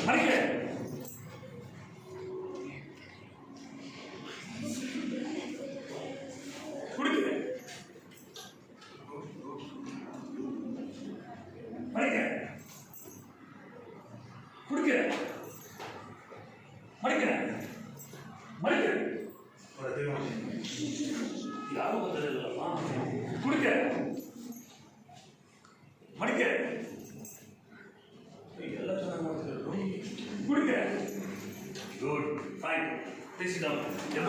ಮಡಿಕೆ ಕುಡಿಕೆ ಮಡಿಕೆ ಕುಡಿಕೆ ಮಡಿಕೆ ಮಡಿಕೆ ಯಾರು ಗೊತ್ತಿರಲಿಲ್ಲಮ್ಮ ಕುಡಿಕೆ ಮಡಿಕೆ ಎಲ್ಲ ಚೆನ್ನಾಗಿ ಮಾಡ್ತಿದ್ರು ಕುಡಿಕೆ ಗುಡ್ ಫೈನ್ ಪ್ಲೀಸ್ ಡೌನ್ ಎಲ್ಲ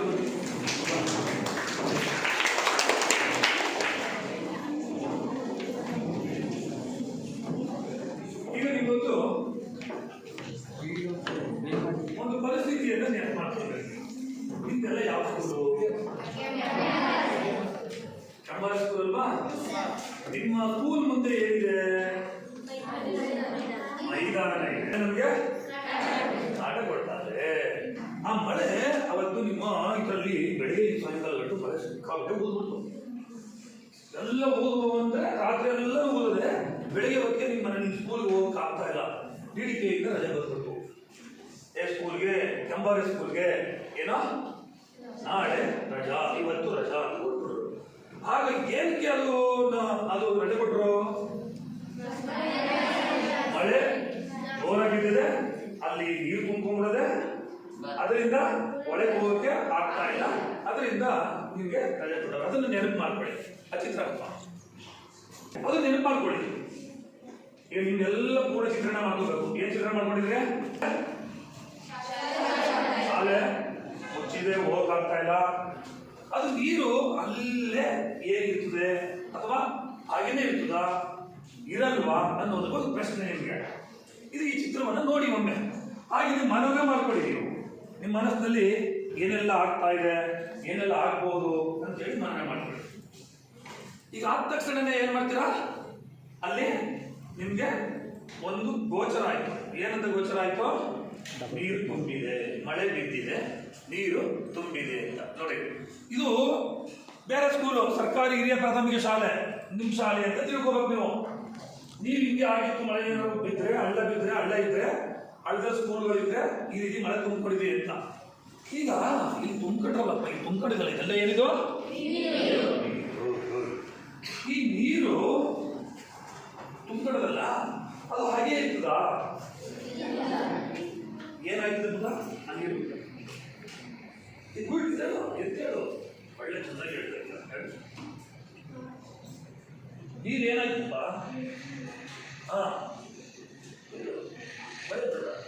ಈಗ ನಿಮಗೊಂದು ಒಂದು ಪರಿಸ್ಥಿತಿಯನ್ನು ನೆನಪು ಮಾಡ್ಕೊಳ್ಬೇಕು. ನಿಮ್ದೆಲ್ಲ ಯಾವ ಸ್ಕೂಲು? ಕಂಬಾರ ಸ್ಕೂಲ್ ಅಲ್ವಾ? ನಿಮ್ಮ ಸ್ಕೂಲ್ ಮುಂದೆ ಏನಿದೆ? ಮೈದಾನ ಇದೆ. ನಮಗೆ ಆಟ ಕೊಡ್ತಾರೆ. ಆ ಮಳೆ ಅವತ್ತು ನಿಮ್ಮ ಇದರಲ್ಲಿ ಬೆಳಿಗ್ಗೆ ಸಾಯಂಕಾಲ ಗಂಟು ಮಳೆ ಸಿಕ್ಕಾಗುತ್ತೆ ಓದ್ಬಿಡ್ತು. ಎಲ್ಲ ಓದುವ ಅಂದ್ರೆ ರಾತ್ರಿ ಎಲ್ಲ ಓದಿದೆ. ಬೆಳಿಗ್ಗೆ ಹೊತ್ತಿಗೆ ನಿಮ್ಮ ಸ್ಕೂಲ್ಗೆ ಹೋಗಕ್ಕೆ ಆಗ್ತಾ ಇಲ್ಲ. ಡಿಡಿಕೆಯಿಂದ ರಜೆ ಬರ್ಬಿಟ್ಟು ಸ್ಕೂಲ್ಗೆ ಕೆಂಬಾರಿ ಸ್ಕೂಲ್ಗೆ ಏನೋ ನಾಳೆ ರಜಾ, ಇವತ್ತು ರಜಾ ಕೊಟ್ಟರು. ಆಗ ಏನಕ್ಕೆ ಅದು ರಜೆ ಕೊಟ್ಟರು? ಮಳೆ ಜೋರಾಗಿದ್ದಿದೆ, ಅಲ್ಲಿ ನೀರು ತುಂಬಿಕೊಂಡಿದೆ, ಅದರಿಂದ ಒಳಗೆ ಹೋಗೋಕ್ಕೆ ಆಗ್ತಾ ಇಲ್ಲ, ಅದರಿಂದ ನಿಮಗೆ ರಜೆ ಕೊಟ್ಟರು. ಅದನ್ನು ನೆನಪು ಮಾಡ್ಕೊಳ್ಳಿ. ಅಚಿತ್ರಪ್ಪ ಅದು ನೆನಪು ಮಾಡ್ಕೊಳ್ಳಿ. ಈಗ ನಿಮ್ಗೆಲ್ಲ ಪೂರ ಚಿತ್ರಣ ಮಾಡ್ಕೋಬೇಕು. ಏನ್ ಚಿತ್ರಣ ಮಾಡ್ಕೊಂಡಿದ್ರೆ? ಶಾಲೆ ಮುಚ್ಚಿದೆ, ಹೋಗಕ್ಕಾಗ್ತಾ ಇಲ್ಲ. ಅದು ನೀರು ಅಲ್ಲೇ ಹೇಗಿರ್ತದೆ ಅಥವಾ ಹಾಗೇನೆ ಇರ್ತದ ಇರಲ್ವಾ ಅನ್ನೋದು ಒಂದು ಪ್ರಶ್ನೆ ನಿಮಗೆ. ಇದು ಈ ಚಿತ್ರವನ್ನು ನೋಡಿ ಒಮ್ಮೆ. ಹಾಗೆ ನೀವು ಮನವೇ ಮಾಡ್ಕೊಳ್ಳಿ. ನೀವು ನಿಮ್ಮ ಮನಸ್ಸಿನಲ್ಲಿ ಏನೆಲ್ಲ ಆಗ್ತಾ ಇದೆ, ಏನೆಲ್ಲ ಆಗ್ಬೋದು ಅಂತೇಳಿ ಮನವೇ ಮಾಡ್ಕೊಳ್ಳಿ. ಈಗ ಆದ ತಕ್ಷಣನೇ ಏನ್ ಮಾಡ್ತೀರಾ? ಅಲ್ಲಿ ನಿಮ್ಗೆ ಒಂದು ಗೋಚರ ಆಯ್ತು. ಏನಂತ ಗೋಚರ ಆಯ್ತು? ನೀರು ತುಂಬಿದೆ, ಮಳೆ ಬಿದ್ದಿದೆ, ನೀರು ತುಂಬಿದೆ ಅಂತ. ನೋಡಿ, ಇದು ಬೇರೆ ಸ್ಕೂಲು, ಸರ್ಕಾರಿ ಹಿರಿಯ ಪ್ರಾಥಮಿಕ ಶಾಲೆ, ನಿಮ್ಮ ಶಾಲೆ ಅಂತ ತಿಳ್ಕೋಬೇಕು ನೀವು. ನೀವು ಹಿಂಗೆ ಆಗಿತ್ತು, ಮಳೆ ಏನಾದ್ರು ಬಿದ್ದರೆ, ಹಳ್ಳ ಬಿದ್ದರೆ, ಹಳ್ಳ ಇದ್ರೆ, ಹಳ್ಳದ ಸ್ಕೂಲ್ಗಳಿದ್ರೆ ಈ ರೀತಿ ಮಳೆ ತುಂಬಿಕೊಂಡಿದೆ ಅಂತ. ಈಗ ಇಲ್ಲಿ ತುಂಬಿಕೊಂಡ್ರಲ್ಲಪ್ಪ, ಇಲ್ಲಿ ತುಂಬಿಕೊಂಡಿದ್ದಲ್ಲ, ಇದೆಲ್ಲ ಏನಿದು? ಈ ನೀರು ತುಂಬಿಕೊಳ್ಳೋದಲ್ಲ, ಅದು ಹಾಗೆ ಇರ್ತದ? ಏನಾಯ್ತದೆ ಗೊತ್ತಾ? ಆ ನೀರು ಗುಳ್ತಿದ್ದೇಳು, ಎತ್ತೇಳು, ಒಳ್ಳೆ ಚೆನ್ನಾಗಿ ಹೇಳ್ತಾರೆ. ನೀರು ಏನಾಯ್ತಪ್ಪ?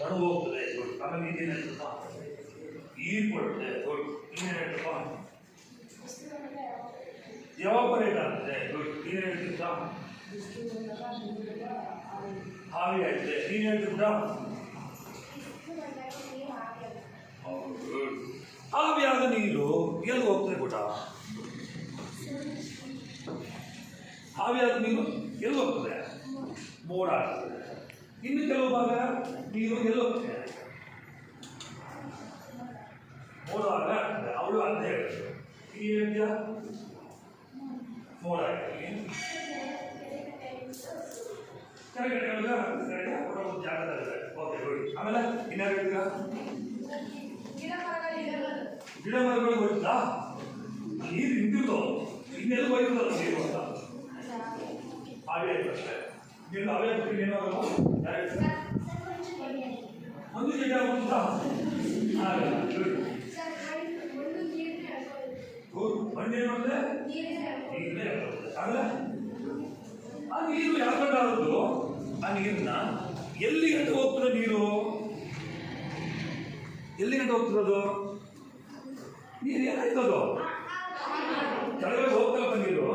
ಒಣ ಹೋಗ್ತದೆ, ಆಮೇಲೆ ನೀರೇನಾಯ್ತಪ್ಪ? ನೀರು ಕೊಡುತ್ತೆ, ನೀನೇನಾಯ್ತಪ್ಪ? ಎವಾಪರೇಟ್ ಆಗ್ತದೆ, ನೀನೇನಾಯ್ತಿದ್ದ? ಹಾವಿ ಆಯ್ತದೆ, ನೀನೇನಾಯ್ತಿದ್ದ? ಆವಿಯಾದ ನೀರು ಎಲ್ಲಿ ಹೋಗ್ತದೆ ಗೊತ್ತ? ಆವಿಯಾದ ನೀರು ಎಲ್ಲಿ ಹೋಗ್ತದೆ? ಮೋಡ ಆಗ್ತದೆ. ಇನ್ನು ಕೆಲವು ಭಾಗ ನೀರು ಎಲ್ಲಿ ಹೋಗ್ತದೆ? ಮೋಡ ಆಗ್ತದೆ. ಅವಳು ಅಂತ ಹೇಳಿದ್ರು. ಈ ಹೇಳ್ತೀಯ ಮೋಡ ಆಗ್ತದೆ. ಕೆಳಗಡೆ ಜಾಗದಲ್ಲಿ ಓಕೆ ನೋಡಿ. ಆಮೇಲೆ ಇನ್ಯಾರು ಹೇಳ್ತೀರಾ? ಗಿಡ ಮರಗಳು ಹೋಯ್ತಾ? ನೀರು ನಿಂತಿರ್ತೋ, ಇನ್ನೆಲ್ಲ ಹೋಯ್ತದಲ್ಲ ನೀರು ಅಂತ. ಹಾಗೆ ಆಯ್ತಷ್ಟೇ. ನೀನು ಅವೇ ಏನಾಗಲ್ಲ, ಒಂದು ಗಿಡ ಹೋಗ್ತಾ ಆಗಲ್ಲ. ಮಣ್ಣೇನು ಮಾಡಿದೆ? ನೀರೇ ಆಗ್ತದೆ. ಆಮೇಲೆ ಆ ನೀರು ಯಾಕಂಡಾದ್ರು ಆ ನೀರನ್ನ ಎಲ್ಲಿ ಗಂಟೆ ಹೋಗ್ತದೆ? ನೀರು ಎಲ್ಲಿ ಗಂಟೆ ಹೋಗ್ತಿರೋದು? ನೀರು ಏನಾಯ್ತದು? ಕೆಳಗಡೆ ಹೋಗ್ತಲ್ಲ ನೀರು,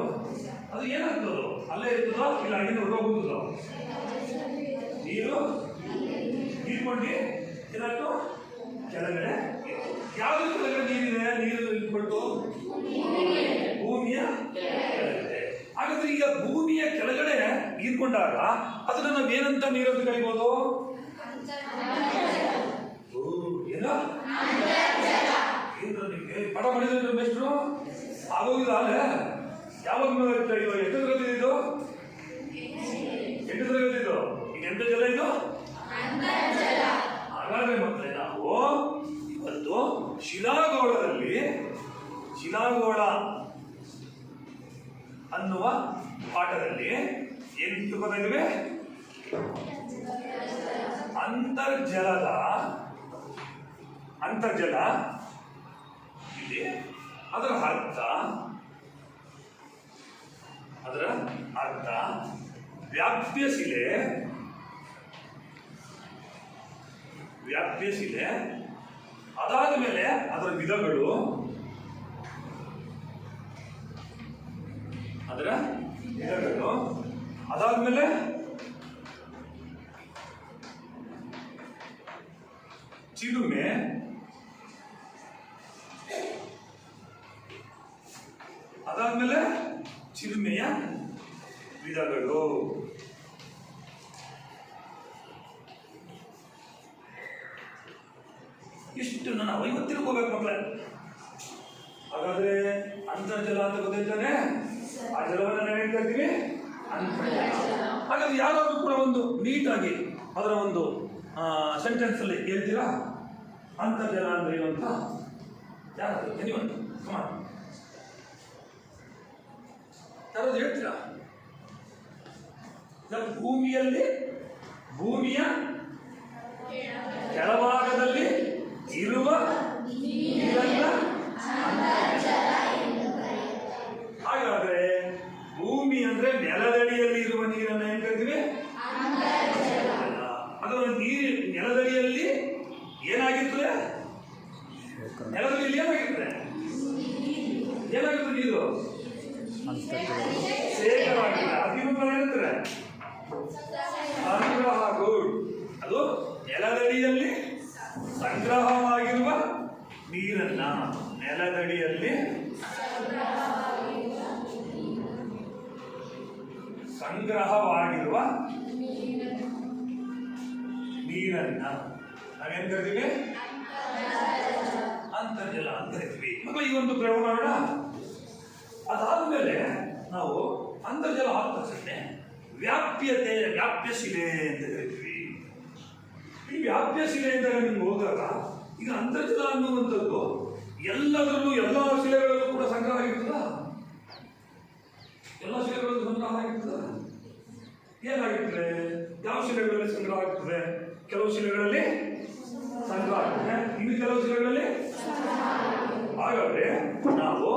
ಅದು ಏನಾಗ್ತದೋ? ಅಲ್ಲೇ ಇರ್ತದೋ ಇಲ್ಲ ಹಂಗೆ ಹೊರಗೋಗ್ತದೋ? ನೀರು ಹೀರ್ಕೊಂಡು ಏನಾಯ್ತು? ಕೆಳಗಡೆ. ಯಾವ್ದು ಕೆಳಗಡೆ ನೀರಿದೆ? ನೀರು ಇಟ್ಕೊಳ್ತು ಭೂಮಿಯ ಕೆಳಗಡೆ. ಹಾಗಾದ್ರೆ ಈಗ ಭೂಮಿಯ ಕೆಳಗಡೆ ಹೀರ್ಕೊಂಡಾಗ ಅದನ್ನ ನಾವೇನಂತ ನೀರಂತ ಕರಿಬೋದು? ಏನ ನಿಮ್ಗೆ ಪಡ ಮಾಡಿದ್ರೆ ಮೇಷ್ಟ್ರು ಆಗೋಗಿಲ್ಲ ಅಲ್ಲೇ? ಯಾವಾಗ ಎಷ್ಟು ತರಗತಿ ಇದು? 8 ತರಗತಿ ಇದು. ಈಗ ಎಂತ ಜಲ ಇದು? ಹಾಗಾದ್ರೆ ಮಕ್ಕಳೇ ನಾವು ಇವತ್ತು ಶಿಲಾಗೋಳದಲ್ಲಿ ಶಿಲಾಗೋಳ ಅನ್ನುವ ಪಾಠದಲ್ಲಿ ಏನು ತಿಳ್ಕೊತಾ ಇದ್ದೀವಿ? ಅಂತರ್ಜಲ ಇಲ್ಲಿ ಅದರ ಅರ್ಥ ವ್ಯಾಪ್ಯ ಶಿಲೆ ಅದಾದ ಮೇಲೆ ಅದರ ವಿಧಗಳು, ಅದಾದ್ಮೇಲೆ ಚಿಲುಮೆ, ಅದಾದ್ಮೇಲೆ ಚಿಲುಮೆಯ ವಿಧಗಳು. ಇಷ್ಟನ್ನು ನಾವು ಇವತ್ತು ತಿಳ್ಕೋಬೇಕು ಮಕ್ಕಳೇ. ಹಾಗಾದ್ರೆ ಅಂತರ್ಜಲ ಅಂತ ಗೊತ್ತಿರ್ತಾನೆ, ಆ ಜಲವನ್ನು ನಾವು ಏನು ಕರಿತೀವಿ? ಅಂತರ್ಜಲ. ಹಾಗಾದ್ರೆ ಯಾರಾದ್ರೂ ಕೂಡ ಒಂದು ನೀಟಾಗಿ ಅದರ ಒಂದು ಸೆಂಟೆನ್ಸ್ ಅಲ್ಲಿ ಹೇಳ್ತೀರಾ ಅಂತರ್ಜಲ ಅಂದ್ರೆ ಏನು ಅಂತ? ಯಾರಾದ್ರೂ ಎನಿವಂತ ಯಾರಾದ್ರೂ ಹೇಳ್ತೀರಾ? ಭೂಮಿಯ ಕೆಳಭಾಗದಲ್ಲಿ ಇರುವ ನೀರನ್ನ ಹಾಗಾದ್ರೆ ಭೂಮಿ ಅಂದ್ರೆ ನೆಲದಡಿಯಲ್ಲಿ ಇರುವ ನೀರನ್ನ ಏನ್ ಕರಿತೀವಿ? ಅದರ ನೀರು ನೆಲದಡಿಯಲ್ಲಿ ಏನಾಗಿರ್ತದೆ? ನೆಲದಡಿಯಲ್ಲಿ ಏನಾಗಿರ್ತದೆ ನೀರು? ಶೇಖರವಾಗಿದೆ. ಅದಿನೊಂದು ಏನಿರ್ತದೆ? ಸಂಗ್ರಹ. ಗುಡ್. ಅದು ನೆಲದಡಿಯಲ್ಲಿ ಸಂಗ್ರಹವಾಗಿರುವ ನೀರನ್ನ, ನೆಲದಡಿಯಲ್ಲಿ ಸಂಗ್ರಹವಾಗಿರುವ ನೀರನ್ನ ನಾವೇನ್ ಕರಿತೀವಿ? ಅಂತರ್ಜಲ ಅಂತ ಕರಿತೀವಿ. ಮಕ್ಕಳು ಈ ಒಂದು ಪ್ರಯೋಗ ಮಾಡೋಣ. ಅದಾದ್ಮೇಲೆ ನಾವು ಅಂತರ್ಜಲ ಆದ ತಕ್ಷಣ ವ್ಯಾಪ್ಯ ಶಿಲೆ ಅಂತ ಕರಿತೀವಿ. ಈ ವ್ಯಾಪ್ಯ ಶಿಲೆ ಅಂತ ನಿಮ್ಗೆ ಹೋದಾಗ ಈಗ ಅಂತರ್ಜಲ ಅನ್ನುವಂಥದ್ದು ಎಲ್ಲದರಲ್ಲೂ ಎಲ್ಲ ಶಿಲೆಗಳಲ್ಲೂ ಕೂಡ ಸಂಗ್ರಹ ಆಗಿರ್ತದ? ಎಲ್ಲ ಶಿಲೆಗಳಲ್ಲೂ ಸಂಗ್ರಹ ಆಗಿರ್ತದ? ಏನಾಗಿರ್ತದೆ? ಯಾವ ಶಿಲೆಗಳಲ್ಲಿ ಸಂಗ್ರಹ ಆಗ್ತದೆ? ಕೆಲವು ಶಿಲೆಗಳಲ್ಲಿ ಸಂಗ್ರಹ ಆಗ್ತದೆ, ಇನ್ನು ಕೆಲವು ಶಿಲೆಗಳಲ್ಲಿ. ಹಾಗಾದ್ರೆ ನಾವು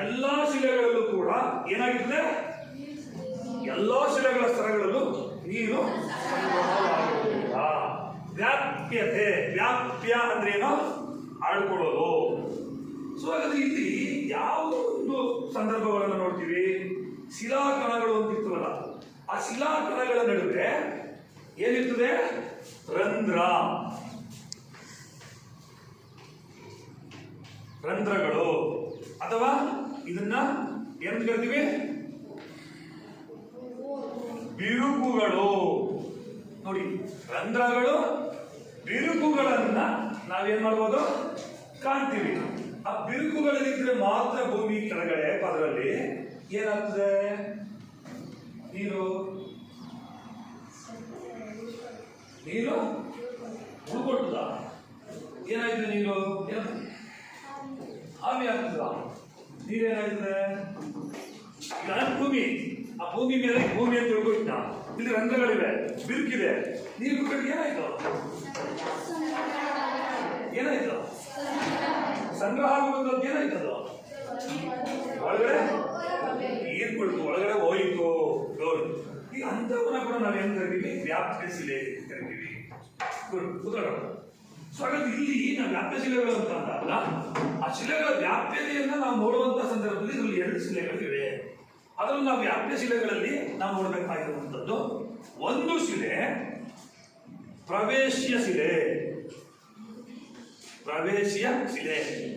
ಎಲ್ಲಾ ಶಿಲೆಗಳಲ್ಲೂ ಕೂಡ ಏನಾಗಿರ್ತದೆ? ಎಲ್ಲಾ ಶಿಲೆಗಳ ಸ್ತರಗಳಲ್ಲೂ ನೀರು ಸಂಗ್ರಹವಾಗಿರುವುದಿಲ್ಲ. ವ್ಯಾಪ್ಯ ಅಂದ್ರೆ ಏನೋ ಆಡ್ಕೊಳ್ಳೋದು. ಸೊ ಹಾಗಾದ್ರೆ ಇಲ್ಲಿ ಯಾವ ಒಂದು ಸಂದರ್ಭಗಳನ್ನು ನೋಡ್ತೀವಿ? ಶಿಲಾಕಣಗಳು ಅಂತ ಇರ್ತವಲ್ಲ, ಆ ಶಿಲಾಕಣಗಳ ನಡುವೆ ಏನಿರ್ತದೆ? ರಂಧ್ರಗಳು, ಅಥವಾ ಇದನ್ನ ಏನು ಕರಿತೀವಿ? ಬಿರುಕುಗಳು. ನೋಡಿ, ರಂಧ್ರಗಳು, ಬಿರುಕುಗಳನ್ನ ನಾವೇನ್ ಮಾಡ್ಬೋದು? ಕಾಣ್ತೀವಿ. ಆ ಬಿರುಕುಗಳಲ್ಲಿದ್ರೆ ಮಾತ್ರ ಭೂಮಿ ಕೆಳಗಡೆ ಅದರಲ್ಲಿ ಏನಾಗ್ತದೆ? ನೀರು ಉಳ್ಕೊಳ್ತದ? ಏನಾಯ್ತದೆ? ನೀರು ಆವಿ ಆಗ್ತದ? ನೀರೇನಾಯ್ತದೆ? ಭೂಮಿ, ಆ ಭೂಮಿ ಮೇಲೆ ಭೂಮಿ ಅಂತ ತಿಳ್ಕೊಯ್ತ, ಇಲ್ಲಿ ರಂಧ್ರಗಳಿವೆ, ಬಿರುಕಿದೆ, ನೀರು ಕಡೆಗೆ ಏನಾಯ್ತು? ಸಂಗ್ರಹ ಆಗುವಂಥದ್ದು ಏನಾಯ್ತದ? ಒಳಗಡೆ ನೀರು ಕೊಡ್ತು, ಒಳಗಡೆ ಹೋಯ್ತು. ಈ ಅಂತವನ್ನ ಕೂಡ ನಾವೇನು ಕರಿತೀವಿ? ವ್ಯಾಪ್ಯ ಶಿಲೆ ಕರಿತೀವಿ. ಸೊ ಹಾಗಾದ್ರೆ ಇಲ್ಲಿ ನಾವು ವ್ಯಾಪ್ಯ ಶಿಲೆಗಳು ಅಂತ ಅಂದಾಗ ಆ ಶಿಲೆಗಳ ವ್ಯಾಪ್ಯತೆಯನ್ನ ನಾವು ನೋಡುವಂತಹ ಸಂದರ್ಭದಲ್ಲಿ ಇದರಲ್ಲಿ 2 ಶಿಲೆಗಳಿವೆ. ಅದರಲ್ಲಿ ನಾವು ವ್ಯಾಪ್ಯ ಶಿಲೆಗಳಲ್ಲಿ ನಾವು ನೋಡಬೇಕಾಗಿರುವಂಥದ್ದು ಒಂದು ಶಿಲೆ ಪ್ರವೇಶ್ಯ ಶಿಲೆ.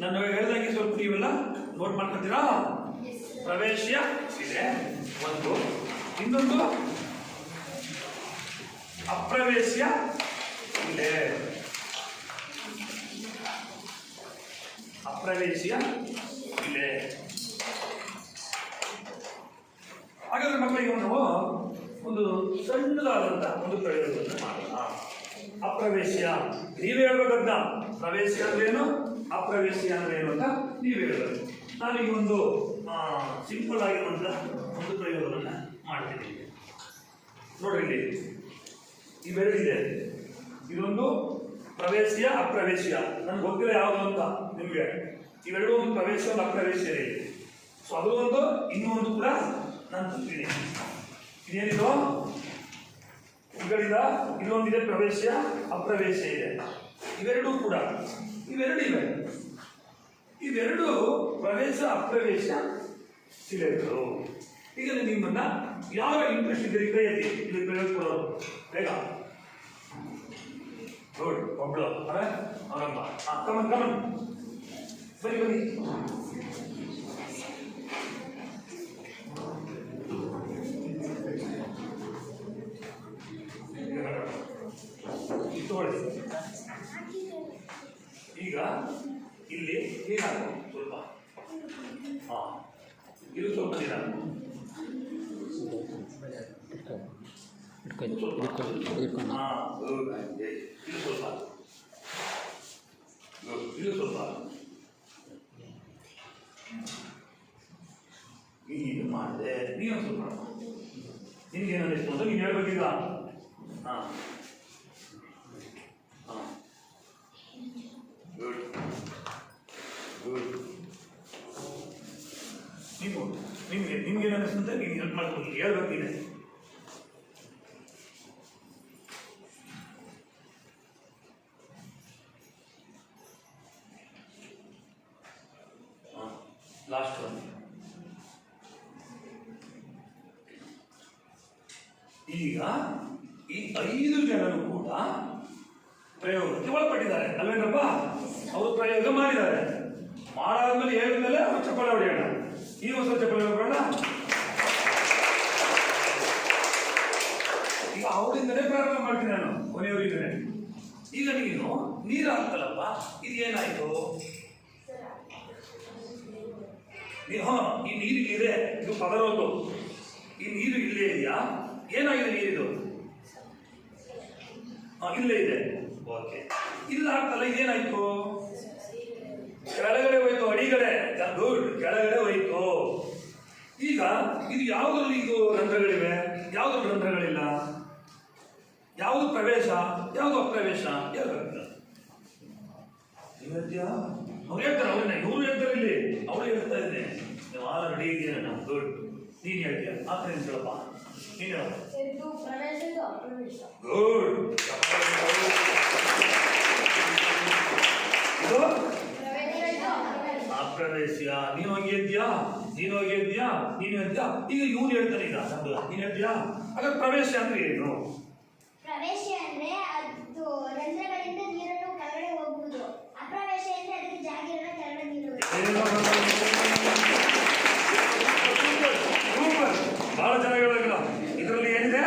ನಾನು ಹೇಳಿದಂಗೆ ಸ್ವಲ್ಪ ನೀವೆಲ್ಲ ನೋಟ್ ಮಾಡ್ಕೊತೀರಾ? ಪ್ರವೇಶ್ಯ ಶಿಲೆ ಒಂದು, ಇನ್ನೊಂದು ಅಪ್ರವೇಶ್ಯ ಶಿಲೆ. ಹಾಗಾದ್ರೆ ಮಕ್ಕಳಿಗೆ ನಾವು ಒಂದು ಸಣ್ಣದಾದಂತಹ ಒಂದು ಪ್ರಯೋಗವನ್ನು ಮಾಡೋಣ. ಅಪ್ರವೇಶ್ಯ. ನೀವೇ ಹೇಳ್ಬೇಕಂತ ಪ್ರವೇಶ ಅಂದ್ರೆ ಏನು, ಅಪ್ರವೇಶ್ಯ ಅಂದ್ರೆ ಏನು ಅಂತ ನೀವೇ ಹೇಳ್ಬೇಕು. ನಾನೀಗ ಒಂದು ಸಿಂಪಲ್ ಆಗಿರುವಂತ ಒಂದು ಪ್ರಯೋಗವನ್ನ ಮಾಡ್ತೀನಿ. ನೋಡ್ರಿ, ಇಲ್ಲಿ ಇವೆರಡಿದೆ. ಇದೊಂದು ಪ್ರವೇಶ್ಯ ಅಪ್ರವೇಶ್ಯ. ನನ್ಗೆ ಗೊತ್ತಿಲ್ಲ ಯಾವುದು ಅಂತ ನಿಮ್ಗೆ. ಇವೆರಡು ಒಂದು ಪ್ರವೇಶ ಒಂದು ಅಪ್ರವೇಶ್ಯ ಇದೆ. ಸೊ ಅದು ಒಂದು, ಇನ್ನೂ ಒಂದು ಕೂಡ ನಾನು ತರ್ತೀನಿ. ಇದೇನಿದು ಇವುಗಳಿಂದ ಇಲ್ಲೊಂದಿದೆ ಪ್ರವೇಶ ಅಪ್ರವೇಶ ಇದೆ. ಇವೆರಡೂ ಕೂಡ ಇವೆ. ಇವೆರಡು ಪ್ರವೇಶ ಅಪ್ರವೇಶ ಶಿಲೆಗಳು. ಈಗ ನಿಮ್ಮನ್ನ ಯಾವ ಇಂಟ್ರೆಸ್ಟ್ ಇದ್ದರೆ ಕೈ ಎತ್ತಿ, ಇಲ್ಲಿ ಪ್ರಯೋಗ ಕೊಡೋರು ಬೇಗ. ಗುಡ್. ಒಬ್ಳು ಅವರಮ್ಮ. ಕಮನ್ ಬನ್ನಿ. ಈಗ ಇಲ್ಲಿ ನೀರಾಕು ಸ್ವಲ್ಪ. ಇದು ಸ್ವಲ್ಪ ನೀರಾಕು. ಇದು ಸ್ವಲ್ಪ ಇದು ಮಾಡಿದೆ. ನೀನು ಸ್ವಲ್ಪ ನಿನ್ಗೇನು ಅನ್ನಿಸ್ತು ಅಂತ ನೀನು ಹೇಳ್ಬೇಕೀಗ. ಗುಡ್. ನಿಮ್ಗೇನು ಅನ್ನಿಸ್ತಂತ ನೀನು ಹೆಲ್ಪ್ ಮಾಡ್ಕೊಂಡು ಹೇಳ್ಬೇಕು. ನೀನೆ ಲಾಸ್ಟ್ ಒನ್. ಈಗ ಈ 5 ಜನರು ಕೂಡ ಪ್ರಯೋಗಕ್ಕೆ ಒಳಪಟ್ಟಿದ್ದಾರೆ ಅಲ್ವೇನಪ್ಪ? ಅವರು ಪ್ರಯೋಗ ಮಾಡಿದ್ದಾರೆ. ಮಾಡಾದ್ಮೇಲೆ ಹೇಳಿದ್ಮೇಲೆ ಅವ್ರು ಚಪ್ಪಾಳೆ ಹೊಡೆಯೋಣ. ಈ ಹೊಸ ಚಪ್ಪಾಳೆ ಹೊಡೆಯೋಣ. ಈಗ ಅವರಿಂದಲೇ ಪ್ರಾರಂಭ ಮಾಡ್ತೀನಿ ನಾನು, ಕೊನೆಯವರಿದ್ದೇನೆ. ಈಗ ನೀನು ನೀರು ಹಾಕ್ತಲ್ಲಪ್ಪ, ಇದೇನಾಯ್ತು? ಈ ನೀರು ಇದೆ, ಇದು ಪದರೋದು. ಈ ನೀರು ಇಲ್ಲೇ ಇದೆಯಾ? ಏನಾಗಿದೆ ನೀರಿದು? ಇಲ್ಲೇ ಇದೆ. ಓಕೆ. ಇಲ್ಲ ಆಗ್ತಲ್ಲ, ಇದೇನಾಯ್ತು? ಕೆಳಗಡೆ ಹೋಯ್ತು, ಅಡಿಗಡೆ. ಗುಡ್. ಕೆಳಗಡೆ ಹೋಯ್ತು. ಈಗ ಇದು ಯಾವುದ್ರಲ್ಲಿ ಇದು ರಂಧ್ರಗಳಿವೆ, ಯಾವುದ್ರಲ್ಲಿ ರಂಧ್ರಗಳಿಲ್ಲ? ಯಾವುದು ಪ್ರವೇಶ, ಯಾವುದು ಅಪ್ರವೇಶ? ಅವ್ರು ಹೇಳ್ತಾರೆ, ಅವ್ರನ್ನ ಇವರು ಹೇಳ್ತಾರೆ. ಇಲ್ಲಿ ಅವಳು ಹೇಳ್ತಾ ಇದ್ದೆ, ನೀವು ಆರು ರೆಡಿ ಇದೆಯಾ? ನಾವು ಗುಡ್. ನೀನು ಹೇಳ್ತೀಯ ಆ ಕಡೆ ಹೇಳಪ್ಪ. ನೀನು ಹೇಳ. ಗುಡ್. ಇದು ಅಪ್ರವೇಶ. ನೀನು ಹೋಗಿ ಇದ್ಯಾ, ನೀನು ಹೋಗಿ ಇದ್ಯಾ, ನೀನು ಹೇಳ್ತೀಯಾ? ಈಗ ಇವ್ರು ಹೇಳ್ತಾರೆ. ಈಗ ನೀನು ಹೇಳ್ತೀಯಾ? ಹಾಗಾದ್ರೆ ಪ್ರವೇಶ ಅಂದ್ರೆ ಏನು? ಪ್ರವೇಶ ಅಂದ್ರೆ ಅದು ರಂಧ್ರಗಳಿಂದ ನೀರನ್ನು ಕೆಳಗಡೆ ಹೋಗುವುದು. ಅಪ್ರವೇಶ ಅಂದ್ರೆ ಅದಕ್ಕೆ ಜಾಗ ಇರಲ್ಲ, ಕೆಳಗಡೆ ನೀರು. ಬಹಳ ಚೆನ್ನಾಗಿಲ್ಲ. ಇದರಲ್ಲಿ ಏನಿದೆ?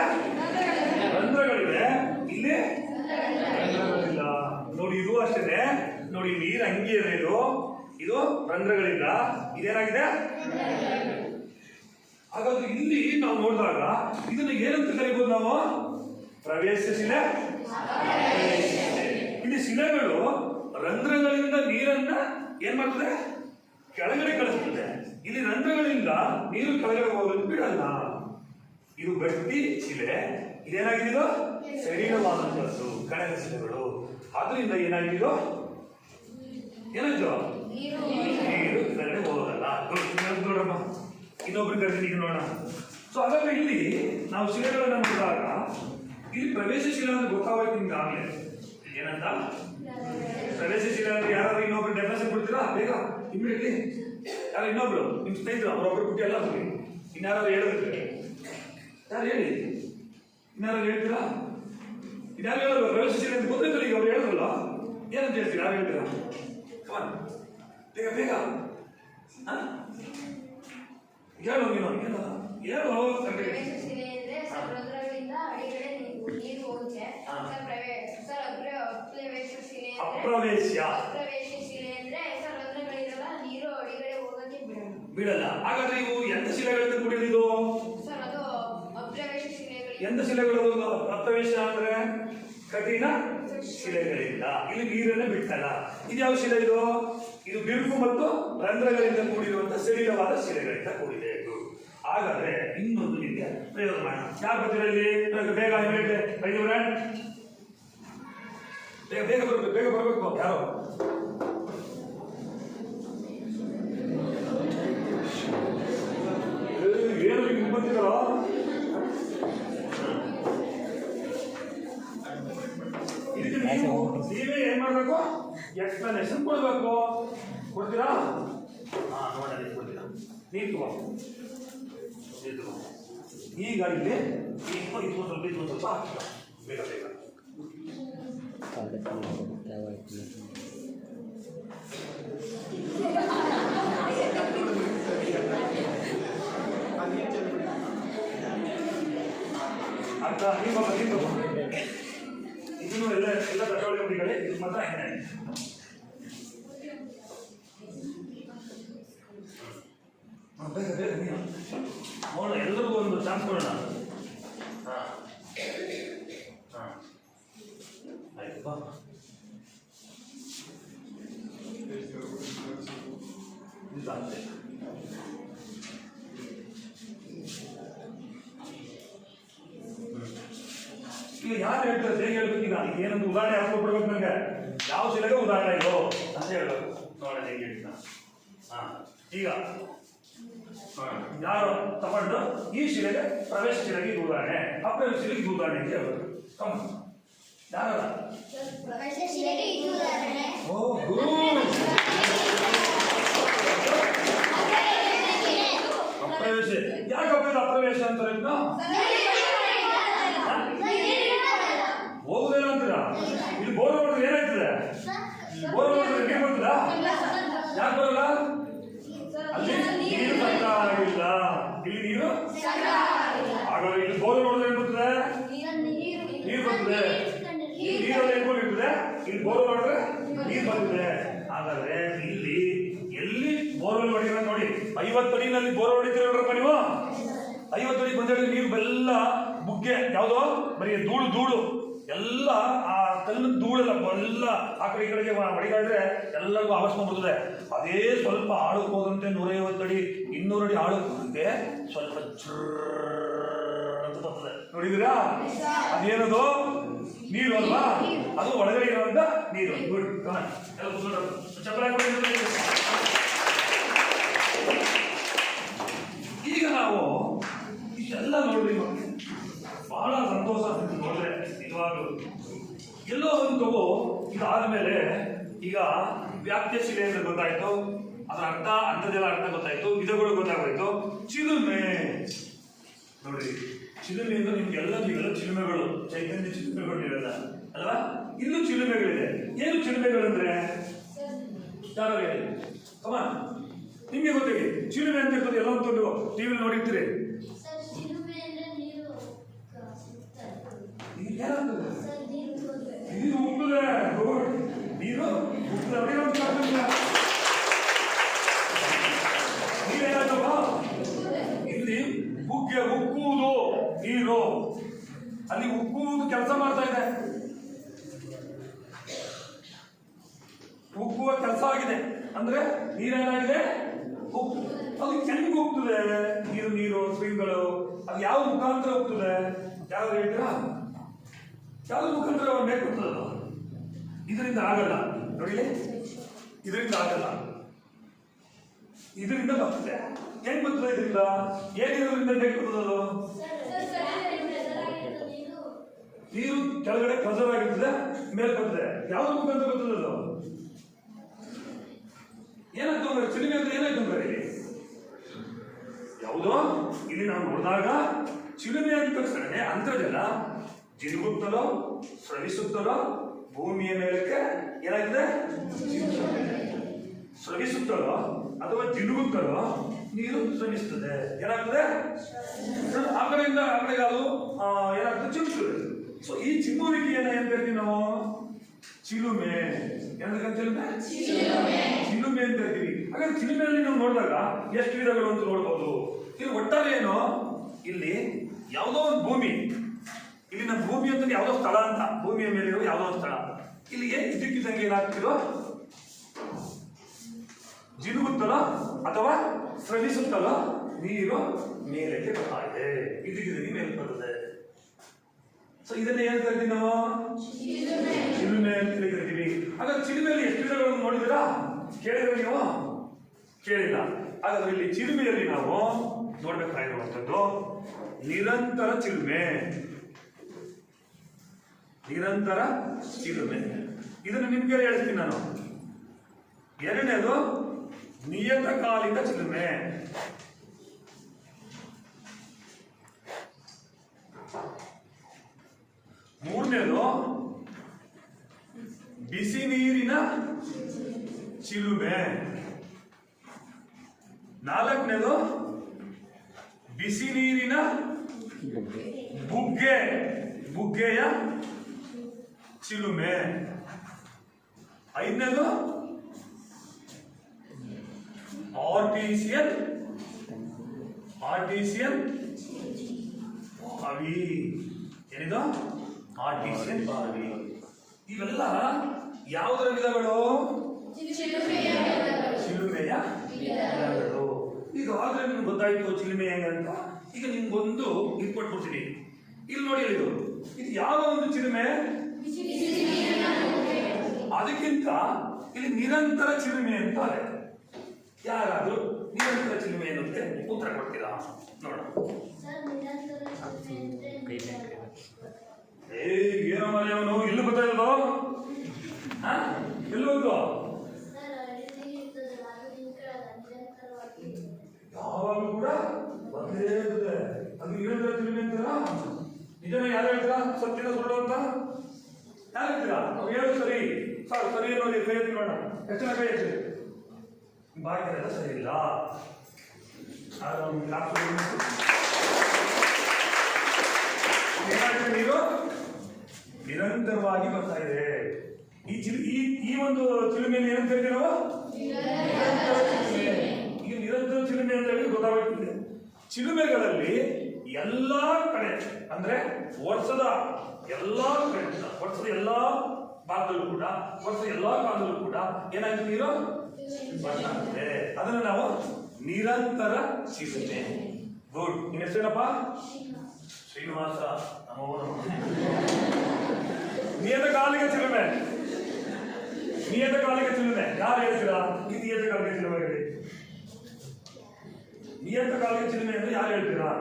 ರಂಧ್ರಗಳಿವೆ. ಇಲ್ಲಿ ರಂಧ್ರಗಳಿಲ್ಲ. ನೋಡಿ, ಇದು ಅಷ್ಟೇ. ನೋಡಿ, ನೀರು ಹಂಗೆ ಇದೆ. ಇದು ರಂಧ್ರಗಳಿಲ್ಲ. ಇದೇನಾಗಿದೆ? ಹಾಗಾದ್ರೆ ಇಲ್ಲಿ ನಾವು ನೋಡಿದಾಗ ಇದನ್ನ ಏನಂತ ಕರಿಬಹುದು ನಾವು? ಪ್ರವೇಶ ಶಿಲೆ. ಇಲ್ಲಿ ಶಿಲೆಗಳು ರಂಧ್ರಗಳಿಂದ ನೀರನ್ನ ಏನ್ ಮಾಡ್ತದೆ? ಕೆಳಗಡೆ ಕಳಿಸ್ತದೆ. ಇಲ್ಲಿ ರಂಧ್ರಗಳಿಂದ ನೀರು ಕೆಳಗಡೆ ಹೋಗೋದು ಬಿಡಲ್ಲ. ಇದು ಗಟ್ಟಿ ಶಿಲೆ. ಇದೇನಾಗಿದೆ? ಇದು ಶರೀರವಾದಂತದ್ದು ಕಣದ ಶಿಲೆಗಳು. ಆದ್ರಿಂದ ಏನಾಗಿದ್ದು? ಏನಾಯ್ತು? ನೀರು ಕೆಳಗಡೆ ಹೋಗೋದಲ್ಲ. ನೋಡಮ್ಮ, ಇನ್ನೊಬ್ರು ಕರಿತೀನಿ ಈಗ ನೋಡೋಣ. ಸೊ ಹಾಗಾದ್ರೆ ಇಲ್ಲಿ ನಾವು ಶಿಲೆಗಳನ್ನ ನೋಡಿದಾಗ ಇಲ್ಲಿ ಪ್ರವೇಶ ಶಿಲೆ ಅಂದ್ರೆ ಗೊತ್ತಾಗೋಯ್ತು ನಿಮ್ಗೆ ಆಗಲೇ. ಏನಂತ ಪ್ರವೇಶ ಶಿಲೆ ಅಂದ್ರೆ? ಯಾರಾದ್ರೂ ಇನ್ನೊಬ್ರು ಡೆಫಿನೇಷನ್ ಕೊಡ್ತೀರಾ ಬೇಗ ಇಮಿಡಿಯೇಟ್ಲಿ? ಯಾರು ಇನ್ನೊಬ್ರು ನಿಮ್ ಸ್ನೇಹಿತರು ಅವರೊಬ್ರು ಬಿಟ್ಟು ಎಲ್ಲ ಹೋಗಿ ಇನ್ಯಾರು ಹೇಳಿದ್ರೆ ಯಾರು ಹೇಳಿ? ಇನ್ಯಾರು ಹೇಳ್ತೀರಾ? ಇನ್ಯಾರು ಹೇಳಲ್ಲ? ಪ್ರವೇಶ ಶಿಲೆ ಅಂತ ಗೊತ್ತಿಲ್ಲ. ಈಗ ಅವ್ರು ಹೇಳಿದ್ರಲ್ಲ, ಏನಂತ ಹೇಳ್ತೀರಾ? ಯಾರು ಹೇಳ್ತೀರಾ? ಬೇಗ ಬೇಗ ಹೇಳು. ನೀನು ಹೇಳು. ಅಪ್ರವೇಶ ಬಿಡಲ್ಲ. ಹಾಗಾದ್ರೆ ಇವು ಎಂತ ಶಿಲೆಗಳಿಂದ ಕೂಡಿದ್ದು? ಎಂತ ಶಿಲೆಗಳು? ಅಪ್ರವೇಶ ಅಂದ್ರೆ ಕಠಿಣ ಶಿಲೆಗಳಿಂದ. ಇಲ್ಲಿ ನೀರನ್ನೇ ಬಿಡ್ತಲ್ಲ. ಇದು ಯಾವ ಶಿಲೆ ಇದು? ಇದು ಬಿರುಕು ಮತ್ತು ರಂಧ್ರಗಳಿಂದ ಕೂಡಿರುವಂತಹ ಸಡಿಲವಾದ ಶಿಲೆಗಳಿಂದ ಕೂಡಿದೆ ಇದು. ಹಾಗಾದ್ರೆ ಇನ್ನೊಂದು ನಿಮಗೆ ಪ್ರಯೋಗ ಮಾಡೋಣ. ಯಾರು ಬರ್ತೀರಾ ಇಲ್ಲಿ? ಬೇಗ ಬೇಗ ಬರ್ಬೇಕು, ಬೇಗ ಬರ್ಬೇಕು. ಯಾರು ಏನು ಹಿಂಗೆ ಬಂದಿದ್ದಾರ? ಇದಕ್ಕೆ ನೀವೇ ಏನ್ ಮಾಡ್ಬೇಕು? ಎಕ್ಸ್ಪ್ಲನೇಷನ್ ಕೊಡ್ಬೇಕು. ಕೊಡ್ತೀರಾ? ನೋಡಿ ಕೊಡ್ತೀರಾ? ನೀರು ತಗೋ. ಈಗ ಇಲ್ಲಿ ಸ್ವಲ್ಪ ಹಾಕಿಲ್ಲ. ಬೇಗ ಬೇಗ ಅರ್ಥ. ನೀವು ಇದನ್ನು ಎಲ್ಲ ದಟ್ಟವಳಿ ಹುಡಿಗಳೇ. ಇದು ಮಾತ್ರ ಹೆಣ್ಣೆ. ಬೇಗ ಬೇಗ ನೀನು ನೋಡೋಣ, ಎಲ್ಲರಿಗೂ ಒಂದು ಚಾನ್ಸ್ ಕೊಡೋಣ. ಹಾಂ ಹಾಂ ಆಯ್ತು ಬಾ. ಇಲ್ಲ ಅಂತೆ. ಈಗ ಯಾರು ಹೇಳ್ತಾರೆ? ಹೇಗೆ ಹೇಳ್ಬೇಕು? ಈಗ ಏನೊಂದು ಉದಾಹರಣೆ ಹಾಕೊಡ್ಬೇಕು ನನಗೆ. ಯಾವ ಶಿಲೆಗೆ ಉದಾಹರಣೆ ಇದು ಅಂತ ಹೇಳ್ಬೇಕು. ನೋಡೋಣ ಹೇಗೆ ಹೇಳ್ತೀನಿ. ಹಾಂ ಈಗ ಯಾರು ತಗೊಂಡು ಈ ಶಿಲೆಗೆ ಪ್ರವೇಶ ಶಿಲೆಗೆ ಇದು ಉದಾಹರಣೆ, ಅಪ್ರವೇಶ ಶಿಲೆಗೆ ಇದು ಉದಾಹರಣೆ ಅಂತ ಹೇಳ್ಬೇಕು. ಯಾರ? ಓ ಗುರು. ಅಪ್ರವೇಶ. ಯಾಕಪ್ಪ ಇದು ಅಪ್ರವೇಶ ಅಂತಾರೆ? ಇದನ್ನ ಹೋಗುದೇನ ಅಂತೀರಾ? ಇಲ್ಲಿ ಬೋರ್ ಮಾಡಿದ್ರೆ ಏನಾಯ್ತದೆ? ಬೋರ್ ಮಾಡಿದ್ರೆ ನೀರು ಬರ್ತದ? ಯಾಕೆ ಬರಲ್ಲ? ಅಲ್ಲಿ ನೀರು ಸಂಗ್ರಹ ಆಗಿಲ್ಲ. ಇಲ್ಲಿ ನೀರು ಹಾಗಾದ್ರೆ ಇಲ್ಲಿ ಬೋರ್ ನೋಡಿದ್ರೆ ಏನ್ ಬರ್ತದೆ? ನೀರು ಬರ್ತದೆ. ನೀರಲ್ಲಿ ಏನ್ಕೊಂಡಿರ್ತದೆ? ಇಲ್ಲಿ ಬೋರ್ ಮಾಡಿದ್ರೆ ನೀರು ಬರ್ತದೆ. ಹಾಗಾದ್ರೆ ಇಲ್ಲಿ ಎಲ್ಲಿ ಬೋರ್ವೆಲ್ ಹೊಡಿರ ನೋಡಿ. 50 ಅಡಿನಲ್ಲಿ ಬೋರ್ ಹೊಡಿತೀರಲ್ರಪ್ಪ ನೀವು. 50 ಅಡಿ ಬಂದ ನೀರು ಬೆಲ್ಲ ಬುಗ್ಗೆ ಯಾವ್ದೋ ಬರೀ ಧೂಳು ಎಲ್ಲ ಆ ಕಲ್ಲು ಧೂಳೆಲ್ಲ ಎಲ್ಲ ಆ ಕಡೆ ಈ ಕಡೆಗೆ ಹೊಡಿಗಾಡ್ರೆ ಎಲ್ಲರಿಗೂ ಆವರ್ಷ ಬರ್ತದೆ. ಅದೇ ಸ್ವಲ್ಪ ಆಳಕ್ಕೆ ಹೋದಂತೆ 150 ಅಡಿ 200 ಅಡಿ ಆಳಕ್ಕೆ ಹೋದಂತೆ ಸ್ವಲ್ಪ ಅಂತ ಬರ್ತದೆ. ನೋಡಿದ್ದೀರಾ? ಅದೇನದು? ನೀರು ಅಲ್ವಾ? ಅದು ಒಳಗಡೆ ಇರುವಂತ ನೀರು. ಗುಡ್. ಈಗ ನಾವು ಇಷ್ಟೆಲ್ಲ ನೋಡ್ರಿ, ಬಹಳ ಸಂತೋಷ ಆಗ್ತಿತ್ತು ನೋಡ್ರೆ. ನಿಜವಾಗ್ಲೂ ಎಲ್ಲೋ ಒಂದು ತಗೋ ಇದಾದ್ಮೇಲೆ ಈಗ ವ್ಯಾಪ್ತಿಯ ಶಿಲೆ ಅಂತ ಗೊತ್ತಾಯ್ತು, ಅದರ ಅರ್ಥದೆಲ್ಲ ಅರ್ಥ ಗೊತ್ತಾಯ್ತು, ವಿಧಗಳು ಗೊತ್ತಾಗೋಯ್ತು. ಚಿಲುಮೆ ನೋಡ್ರಿ, ಚಿಲುಮೆ ಅಂದ್ರೆ ನಿಮ್ಗೆಲ್ಲ ನೀವೆಲ್ಲ ಚಿಲುಮೆಗಳು, ಚೈತನ್ಯ ಚಿಲುಮೆಗಳು ನೀವೆಲ್ಲ ಅಲ್ವಾ? ಇಲ್ಲೂ ಚಿಲುಮೆಗಳಿದೆ. ಏನು ಚಿಲುಮೆಗಳಂದ್ರೆ ಯಾರು ಹೇಳಿ? ಅಮ್ಮ ನಿಮ್ಗೆ ಗೊತ್ತಿದೆ ಚಿಲುಮೆ ಅಂತ ಇರ್ತದೆ. ಎಲ್ಲ ಒಂದು ಟಿವಿಲಿ ನೋಡಿರ್ತೀರಿ. ಏನಾಗ್ತದೆ? ನೀರು ಉಪ್ಪುದೆ. ನೀರು ನೀರೇನಾಗ್ತವ? ಇಲ್ಲಿ ಬುಗ್ಗೆ ಉಕ್ಕುವುದು ನೀರು. ಅಲ್ಲಿ ಉಕ್ಕುವುದು ಕೆಲಸ ಮಾಡ್ತಾ ಇದೆ. ಉಕ್ಕುವ ಕೆಲಸ ಆಗಿದೆ ಅಂದ್ರೆ ನೀರೇನಾಗಿದೆ? ಉಪ್ಪು. ಅದು ಹೆಂಗೆ ಹೋಗ್ತದೆ? ನೀರು ಸ್ಪ್ರಿಂಗ್ಗಳು ಅದು ಯಾವ ಮುಖಾಂತರ ಹೋಗ್ತದೆ? ಯಾವ್ದು ಹೇಳ್ತೀರಾ? ಯಾವ್ದು ಮುಖಾಂತರ ಮೇಲೆ ಹೋಗ್ತದೆ? ಇದರಿಂದ ಆಗಲ್ಲ ನೋಡಿ, ಇದರಿಂದ ಆಗಲ್ಲ. ಇದರಿಂದ ಬರ್ತದೆ. ಹೆಂಗ್ ಬರ್ತದೆ? ಇದರಿಂದ ಏನಿರೋದ್ರಿಂದ ಹೇಗೆ ಬರ್ತದದು? ನೀರು ಕೆಳಗಡೆ ಪ್ರೆಸರ್ ಆಗಿರ್ತದೆ, ಮೇಲೆ ಬರ್ತದೆ. ಯಾವ್ದು ಮುಖಾಂತರ ಬರ್ತದೆ ಅದು? ಏನಾಯ್ತು ಅಂದ್ರೆ ಚಿಲುಮೆ ಅಂದ್ರೆ ಏನಾಯ್ತು ಅಂದ್ರೆ ಇಲ್ಲಿ ಯಾವುದೋ ಇಲ್ಲಿ ನಾವು ನೋಡಿದಾಗ ಚಿಲುಮೆ ಅಂತ ತಕ್ಷಣ ಅಂತರ್ಜಲ ಜಿನುಗುತ್ತಲೋ ಸ್ರವಿಸುತ್ತಲೋ ಭೂಮಿಯ ಮೇಲಕ್ಕೆ ಏನಾಗಿದೆ? ಸ್ರವಿಸುತ್ತಲೋ ಅಥವಾ ಜಿನುಗುತ್ತಲೋ ನೀರು ಸ್ರವಿಸ್ತದೆ. ಏನಾಗ್ತದೆ? ಆ ಕಡೆಯಿಂದ ಆ ಕಡೆಗೆ ಅದು ಏನಾಗ್ತದೆ? ಚಿಮ್ಮುತ್ತದೆ. ಸೊ ಈ ಚಿಮ್ಮುವಿಕೆ ಏನ್ ಕರಿತೀವಿ ನಾವು? ಚಿಲುಮೆ. ಏನಂತ ಚಿಲುಮೆ? ಚಿಲುಮೆ ಅಂತ ಹೇಳ್ತೀವಿ. ಹಾಗಾದ್ರೆ ಚಿಲುಮೆಯಲ್ಲಿ ನಾವು ನೋಡಿದಾಗ ಎಷ್ಟು ವಿಧಗಳು ಅಂತ ನೋಡ್ಬೋದು. ಇದು ಒಟ್ಟಾರೆ ಏನು? ಇಲ್ಲಿ ಯಾವುದೋ ಒಂದು ಭೂಮಿ, ಇಲ್ಲಿ ನಮ್ಮ ಭೂಮಿ ಅಂತ ಯಾವುದೋ ಸ್ಥಳ ಅಂತ, ಭೂಮಿಯ ಮೇಲೆ ಇರೋ ಯಾವುದೋ ಒಂದು ಸ್ಥಳ. ಇದ್ದಕ್ಕಿದ್ದಂಗೆ ಏನಾಗ್ತಿರೋ ಜಿನುಗುತ್ತಲೋ ಅಥವಾ ಸ್ರವಿಸುತ್ತಲೋ ನೀರು ಮೇಲಕ್ಕೆ ಬರ್ತಾ ಇದೆ, ಇದ್ದಕ್ಕಿದ್ದಂಗೆ ಮೇಲೆ ಬರ್ತದೆ. ಸೊ ಇದನ್ನ ಏನ್ ಕರಿತೀವಿ ನಾವು? ಚಿಲುಮೆ ಅಂತ ಕರಿತೀವಿ. ಹಾಗಾದ್ರೆ ಚಿಲುಮೆಯಲ್ಲಿ ಎಷ್ಟು ವಿಧಗಳನ್ನು ನೋಡಿದಿರಾ? ಕೇಳಿದ್ರೆ ನೀವು? ಕೇಳಿಲ್ಲ. ಹಾಗಾದ್ರೆ ಇಲ್ಲಿ ಚಿಲುಮೆಯಲ್ಲಿ ನಾವು ನೋಡ್ಬೇಕಾಗಿರುವಂಥದ್ದು ನಿರಂತರ ಚಿಲುಮೆ. ನಿರಂತರ ಚಿಲುಮೆ ಇದನ್ನು ನಿಮ್ಗೆ ಹೇಳ್ತೀನಿ ನಾನು. ಎರಡನೇದು ನಿಯತಕಾಲಿಕ ಚಿಲುಮೆ. ಮೂರನೇದು ಬಿಸಿ ನೀರಿನ ಚಿಲುಮೆ. ನಾಲ್ಕನೇದು ಬಿಸಿ ನೀರಿನ ಬುಗ್ಗೆಯ ಚಿಲುಮೆ. ಐದನೇದು ಆರ್ಟಿಸಿಯನ್ ಬಾವಿ. ಏನಿದು? ಆರ್ಟಿಸಿಯನ್ ಬಾವಿ. ಇವೆಲ್ಲ ಯಾವುದರ ವಿಧಗಳು? ಚಿಲುಮೆಯ ವಿಧಗಳು. ಈಗ ಆದ್ರೆ ನಿಮ್ಗೆ ಗೊತ್ತಾಯ್ತು ಚಿಲುಮೆ ಹೆಂಗಂತ. ಈಗ ನಿಮ್ಗೊಂದು ಇದು ಕೊಟ್ಬಿಡ್ತೀನಿ. ಇಲ್ಲಿ ನೋಡಿ, ಇದು ಯಾವ ಒಂದು ಚಿಲುಮೆ? ಅದಕ್ಕಿಂತ ಇಲ್ಲಿ ನಿರಂತರ ಚಿಲುಮೆ ಅಂತಾರೆ. ಯಾರಾದ್ರೂ ನಿರಂತರ ಚಿಲುಮೆ ಅನ್ನೋದಕ್ಕೆ ಉತ್ತರ ಕೊಡ್ತೀರಾ? ನೋಡೋಣ. ಏನೋ ಮನೆ ಅವನು ಇಲ್ಲಿ ಗೊತ್ತಾಯಿಲ್ಲೋ? ಎಲ್ಲಿ ಹೋಯ್ತು? ಯಾವಾಗಲೂ ಕೂಡ ಒಂದೇ ಇರ್ತದೆ. ಅದು ನಿರಂತರ ಚಿಲುಮೆ ಅಂತೀರಾ? ನಿಜನ ಯಾರು ಹೇಳ್ತೀರಾ? ಸತ್ಯದ ಸುಳ್ಳು ಅಂತ ಯಾರು ಹೇಳ್ತೀರಾ? ನಾವು ಹೇಳು ಸರಿ ಸರ್, ಸರಿ ನೋಡಿ, ಕೈ ಎತ್ತಿ ನೋಡೋಣ. ಎಷ್ಟು ಜನ ಕೈ ಎತ್ತಿ? ಬಾಕಿದೆಲ್ಲ ಸರಿ ಇಲ್ಲ. ಏನಾಗಿದೆ? ನೀರು ನಿರಂತರವಾಗಿ ಬರ್ತಾ ಇದೆ. ಈ ಒಂದು ಚಿಲುಮೆಯನ್ನು ಏನಂತ ಹೇಳ್ತೀವಿ ನಾವು? ಈಗ ನಿರಂತರ ಚಿಲುಮೆ ಅಂತ ಹೇಳಿ ಗೊತ್ತಾಗುತ್ತದೆ. ಚಿಲುಮೆಗಳಲ್ಲಿ ಎಲ್ಲಾ ಕಡೆ ಅಂದ್ರೆ ವರ್ಷದ ಎಲ್ಲಾ ಕಡೆ, ವರ್ಷದ ಎಲ್ಲಾ ಭಾಗದಲ್ಲೂ ಕೂಡ, ವರ್ಷದ ಎಲ್ಲಾ ಕಾಲದಲ್ಲೂ ಕೂಡ ಏನಾಯ್ತು? ನೀರು ಬರ್ತಾ ಇದೆ. ಅದನ್ನು ನಾವು ನಿರಂತರ ಚಿಲುಮೆ. ಗುಡ್. ನಿನ್ನ ಹೆಸರೇನಪ್ಪ? ಶ್ರೀನಿವಾಸ. ನಿಯತಕಾಲಿಕ ಚಿಲುಮೆ. ನಿಯತಕಾಲಿಕ ಚಿಲುಮೆ ಯಾರು ಹೇಳ್ತೀರಾ? ಇದು ನಿಯತಕಾಲಿಕ ಚಿಲುಮೆ ಹೇಳಿ. ನಿಯತಕಾಲಿಕ ಚಿಲುಮೆ ಅಂದ್ರೆ ಯಾರು ಹೇಳ್ತೀರಾ?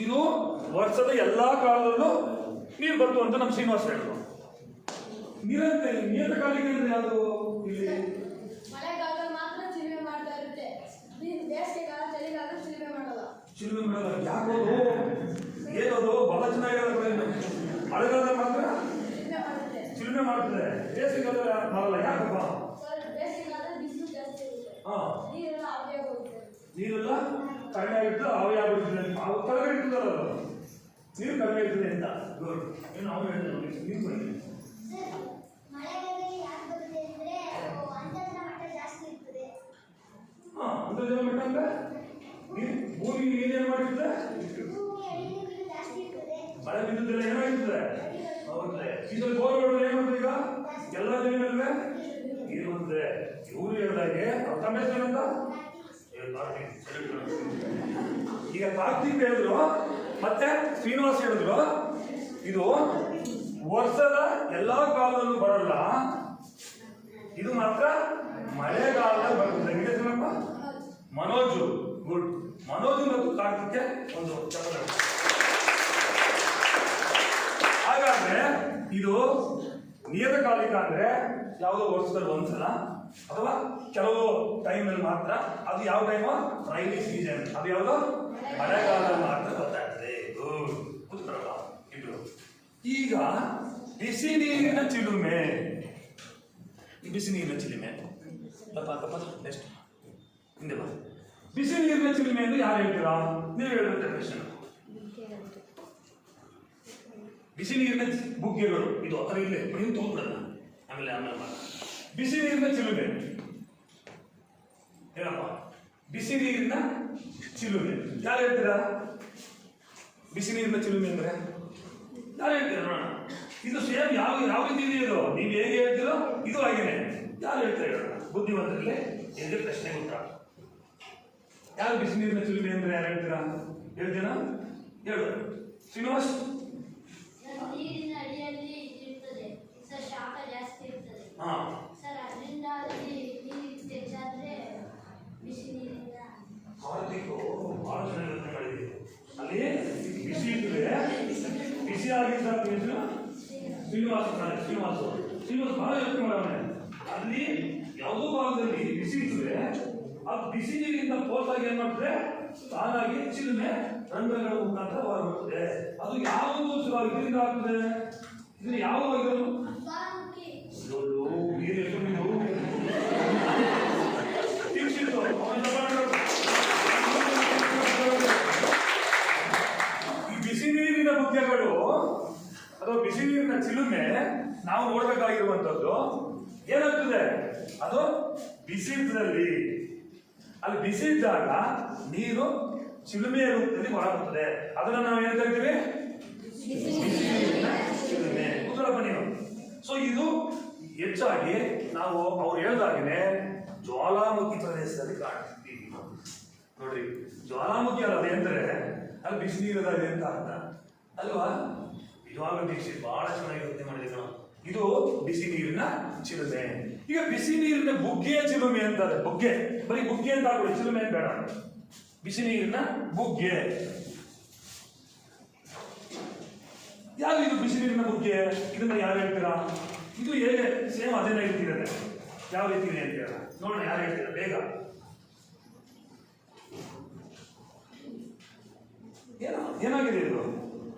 ಇದು ವರ್ಷದ ಎಲ್ಲಾ ಕಾಲದಲ್ಲೂ ನೀರು ಬಂತು ಅಂತ ನಮ್ಮ ಶ್ರೀನಿವಾಸ ಹೇಳಿದ್ರು. ನಿಯತಕಾಲಿಕ ಅಂದ್ರೆ ಯಾವುದು? ಇಲ್ಲಿ ಮಳೆಗಾಲದಲ್ಲಿ ಮಾತ್ರ ಚಿಲುಮೆ ಮಾಡ್ತಾ ಇರುತ್ತೆ. ಬೇಸಿಗೆಗಾಲ, ಚಳಿಗಾಲ ಚಿಲುಮೆ ಮಾಡಲ್ಲ. ಚಿಲುಮೆ ಮಾಡಲ್ಲ. ಯಾಕೋದು? ಏನದು? ಬಹಳ ಚೆನ್ನಾಗಿರೋದು. ಮಳೆಗಾಲದಲ್ಲಿ ಮಾತ್ರ ಚಿಲುಮೆ ಮಾಡ್ತದೆ, ಬೇಸಿಗೆಗಾಲ ಮಾಡಲ್ಲ. ಯಾಕಪ್ಪ? ನೀರೆಲ್ಲ ಕಡಿಮೆ ಆಗಿರ್ತದೆ, ಅವೇ ಆಗ್ಬಿಡ್ತದೆ. ಅವು ಕಡಿಮೆ ಇರ್ತದಲ್ಲ, ಅದು ನೀರು ಕಡಿಮೆ ಇರ್ತದೆ ಅಂತ. ಏನು ಅವ್ರು ಹೇಳ್ತಾರೆ ನೀರು ಬನ್ನಿ. ಅಂತರ್ಜಲ ಮಟ್ಟ ಅಂದ್ರೆ ಭೂಮಿ ನೀರೇನು ಮಾಡಿರ್ತದೆ? ಮಳೆ ಬಿದ್ದುದೆಲ್ಲ ಏನಾಗಿರ್ತದೆ? ಹೌದ್ರೆ ಈಗ ಬೋರ್ಗಳು ಏನ್ ಮಾಡ್ತಾರೆ? ಈಗ ಎಲ್ಲ ಜಮೀನಲ್ವೇ ನೀರು ಬಂದ್ರೆ ಇವರು ಹೇಳಿದಾಗೆ ತಮ್ಮ ಹೆಸರೇನಂತ ಈಗ ಕಾರ್ತಿಕ್ ಹೇಳಿದ್ರು, ಮತ್ತೆ ಶ್ರೀನಿವಾಸ್ ಹೇಳಿದ್ರು. ಇದು ವರ್ಷದ ಎಲ್ಲಾ ಕಾಲದಲ್ಲೂ ಬರಲ್ಲ, ಇದು ಮಾತ್ರ ಮಳೆಗಾಲದಲ್ಲಿ ಬರ್ತದೆ. ಹೆಸರಪ್ಪ? ಮನೋಜು. ಗುಡ್. ಮನೋಜು ಮತ್ತು ಕಾರ್ತಿಕ್ಗೆ ಒಂದು ಚಪ್ಪಲ. ಹಾಗಾದ್ರೆ ಇದು ನಿಯತಕಾಲಿಕ ಅಂದ್ರೆ ಯಾವುದೋ ವರ್ಷದಲ್ಲಿ ಒಂದ್ಸಲ ಅಥವಾ ಕೆಲವು ಟೈಮಲ್ಲಿ ಮಾತ್ರ. ಅದು ಯಾವ ಟೈಮು? Rainy season. ಅದು ಯಾವುದು? ಮಳೆಗಾಲದಲ್ಲಿ ಮಾತ್ರ ಬರ್ತಾ ಇರ್ತದೆ. ಉತ್ತರಲ್ಲ ಇಬ್ರು. ಈಗ ಬಿಸಿ ನೀರಿನ ಚಿಲುಮೆ. ಈ ಬಿಸಿ ನೀರಿನ ಚಿಲುಮೆ ನೆಕ್ಸ್ಟ್ ಹಿಂದೆ ಬಾ. ಬಿಸಿ ನೀರಿನ ಚಿಲುಮೆ ಎಂದು ಯಾರು ಹೇಳ್ತೀರಾ? ನೀವು ಹೇಳುವಂತ ಪ್ರಶ್ನೆ. ಬಿಸಿ ನೀರಿನ ಬುಗ್ಗೆಗಳು ಇದು ಅದರ ಇಲ್ಲೇ ನೀವು ತಗೊಂಡ್ಬಿಡಲ್ಲ. ಆಮೇಲೆ ಬಿಸಿ ನೀರಿನ ಚಿಲುಮೆ ಏನಪ್ಪ? ಬಿಸಿ ನೀರಿನ ಚಿಲುಮೆ ಯಾರು ಹೇಳ್ತೀರಾ? ಬಿಸಿ ನೀರಿನ ಚಿಲುಮೆ ಅಂದ್ರೆ ಯಾರು ಹೇಳ್ತೀರಾ? ನೋಡೋಣ. ಇದು ಸೇಮ್ ಯಾವ ಯಾವ ರೀತಿ ಇದೆಯೋ ನೀವು ಹೇಗೆ ಹೇಳ್ತೀರೋ ಇದು ಹಾಗೇನೆ. ಯಾರು ಹೇಳ್ತಾರೆ ಹೇಳೋಣ? ಬುದ್ಧಿವಂತರಲ್ಲಿ ಎಲ್ಲಿ ಪ್ರಶ್ನೆ ಉತ್ತರ. ಯಾರು ಬಿಸಿ ನೀರಿನ ಚಿಲುಮೆ ಅಂದ್ರೆ ಯಾರು ಹೇಳ್ತೀರಾ? ಹೇಳ್ತೀರಾ? ಹೇಳು ಶ್ರೀನಿವಾಸ್. ನೀರಿನ ಅಡಿಯಲ್ಲಿ ಇರ್ತದೆ ಸರ್, ಶಾಖ ಜಾಸ್ತಿ ಇರ್ತದೆ ಹಾ ಸರ್, ಅದರಿಂದ ಅಲ್ಲಿ ನೀರು ಹೆಚ್ಚಾದ್ರೆ ಬಿಸಿ ನೀರಿಂದ ಕಾರ್ತಿಕ್ ಬಹಳ ಚೆನ್ನಾಗಿ ಯೋಚನೆ ಮಾಡಿದ್ದೀವಿ. ಅಲ್ಲಿ ಬಿಸಿ ಇರ್ತದೆ, ಬಿಸಿ ಆಗಿದ್ದ ಶ್ರೀನಿವಾಸ ಬಹಳ ಯೋಚನೆ ಮಾಡೋಣ. ಅಲ್ಲಿ ಯಾವುದೋ ಭಾಗದಲ್ಲಿ ಬಿಸಿ ಇರ್ತದೆ, ಆ ಬಿಸಿ ನೀರಿನಿಂದ ಪೋಸಾಗಿ ಏನ್ ಮಾಡ್ತದೆ, ತಾನಾಗಿ ಚಿಲುಮೆ ರಂಧ್ರಗಳ ಮುಖಾಂತರ ಹೊರಬರ್ತದೆ. ಅದು ಯಾವುದು ಇದರಿಂದ ಆಗ್ತದೆ? ಇದನ್ನ ಯಾವಾಗಿರೋದು ಜ್ವಾಲಾಮುಖಿ ನೀರು ಎಷ್ಟು ನೀವು ತಿಳಿಸಿತ್ತು. ಈ ಬಿಸಿ ನೀರಿನ ಬುಗ್ಗೆಗಳು ಅಥವಾ ಬಿಸಿ ನೀರಿನ ಚಿಲುಮೆ ನಾವು ನೋಡ್ಬೇಕಾಗಿರುವಂತದ್ದು ಏನಾಗ್ತದೆ, ಅದು ಬಿಸಿ ಇರ್ತದಲ್ಲಿ ಅಲ್ಲಿ ಬಿಸಿ ಇದ್ದಾಗ ನೀರು ಚಿಲುಮೆಯ ರೂಪದಲ್ಲಿ ಹೊರಬರ್ತದೆ. ಅದನ್ನ ನಾವು ಏನ್ ಕರಿತೀವಿ? ಬಿಸಿ ನೀರಿನ ಚಿಲುಮೆ. ಕೂತ್ಕೊಳ್ಳಪ್ಪ ನೀನು. ಸೊ ಇದು ಹೆಚ್ಚಾಗಿ ನಾವು ಅವ್ರು ಹೇಳ್ದಾಗೇನೆ ಜ್ವಾಲಾಮುಖಿ ಪ್ರದೇಶದಲ್ಲಿ ಕಾಣ್ತೀವಿ ನೋಡ್ರಿ. ಜ್ವಾಲಾಮುಖಿ ಅಲ್ಲದೆ ಅಂದ್ರೆ ಅಲ್ಲಿ ಬಿಸಿ ನೀರದಾಗಿದೆ ಅಂತ ಅರ್ಥ ಅಲ್ವಾ? ನಿಜವಾಗ್ಲೂ ದೀಕ್ಷಿತ್ ಬಹಳ ಚೆನ್ನಾಗಿ ಯೋಚನೆ ಮಾಡಿದೆ ನಾವು. ಇದು ಬಿಸಿ ನೀರಿನ ಚಿಲುಮೆ. ಈಗ ಬಿಸಿ ನೀರಿನ ಬುಗ್ಗೆಯ ಚಿಲುಮೆ ಅಂತಾರೆ. ಬುಗ್ಗೆ ಬರೀ ಬುಗ್ಗೆ ಅಂತ ಹಾಕೊಳ್ಳಿ, ಚಿಲುಮೆ ಬೇಡ. ಬಿಸಿ ನೀರಿನ ಬುಗ್ಗೆ ಯಾರು? ಇದು ಬಿಸಿ ನೀರಿನ ಬುಗ್ಗೆ. ಇದನ್ನ ಯಾರು ಹೇಳ್ತೀರಾ? ಇದು ಹೇಗೆ ಸೇಮ್ ಅದೇನ ಇರ್ತಿರತ್ತೆ. ಯಾವ ರೀತಿ ಇದೆ ಅಂತ ಹೇಳ ನೋಡೋಣ, ಯಾರು ಹೇಳ್ತೀರಾ ಬೇಗ. ಏನಾಗಿದೆ ಇದು?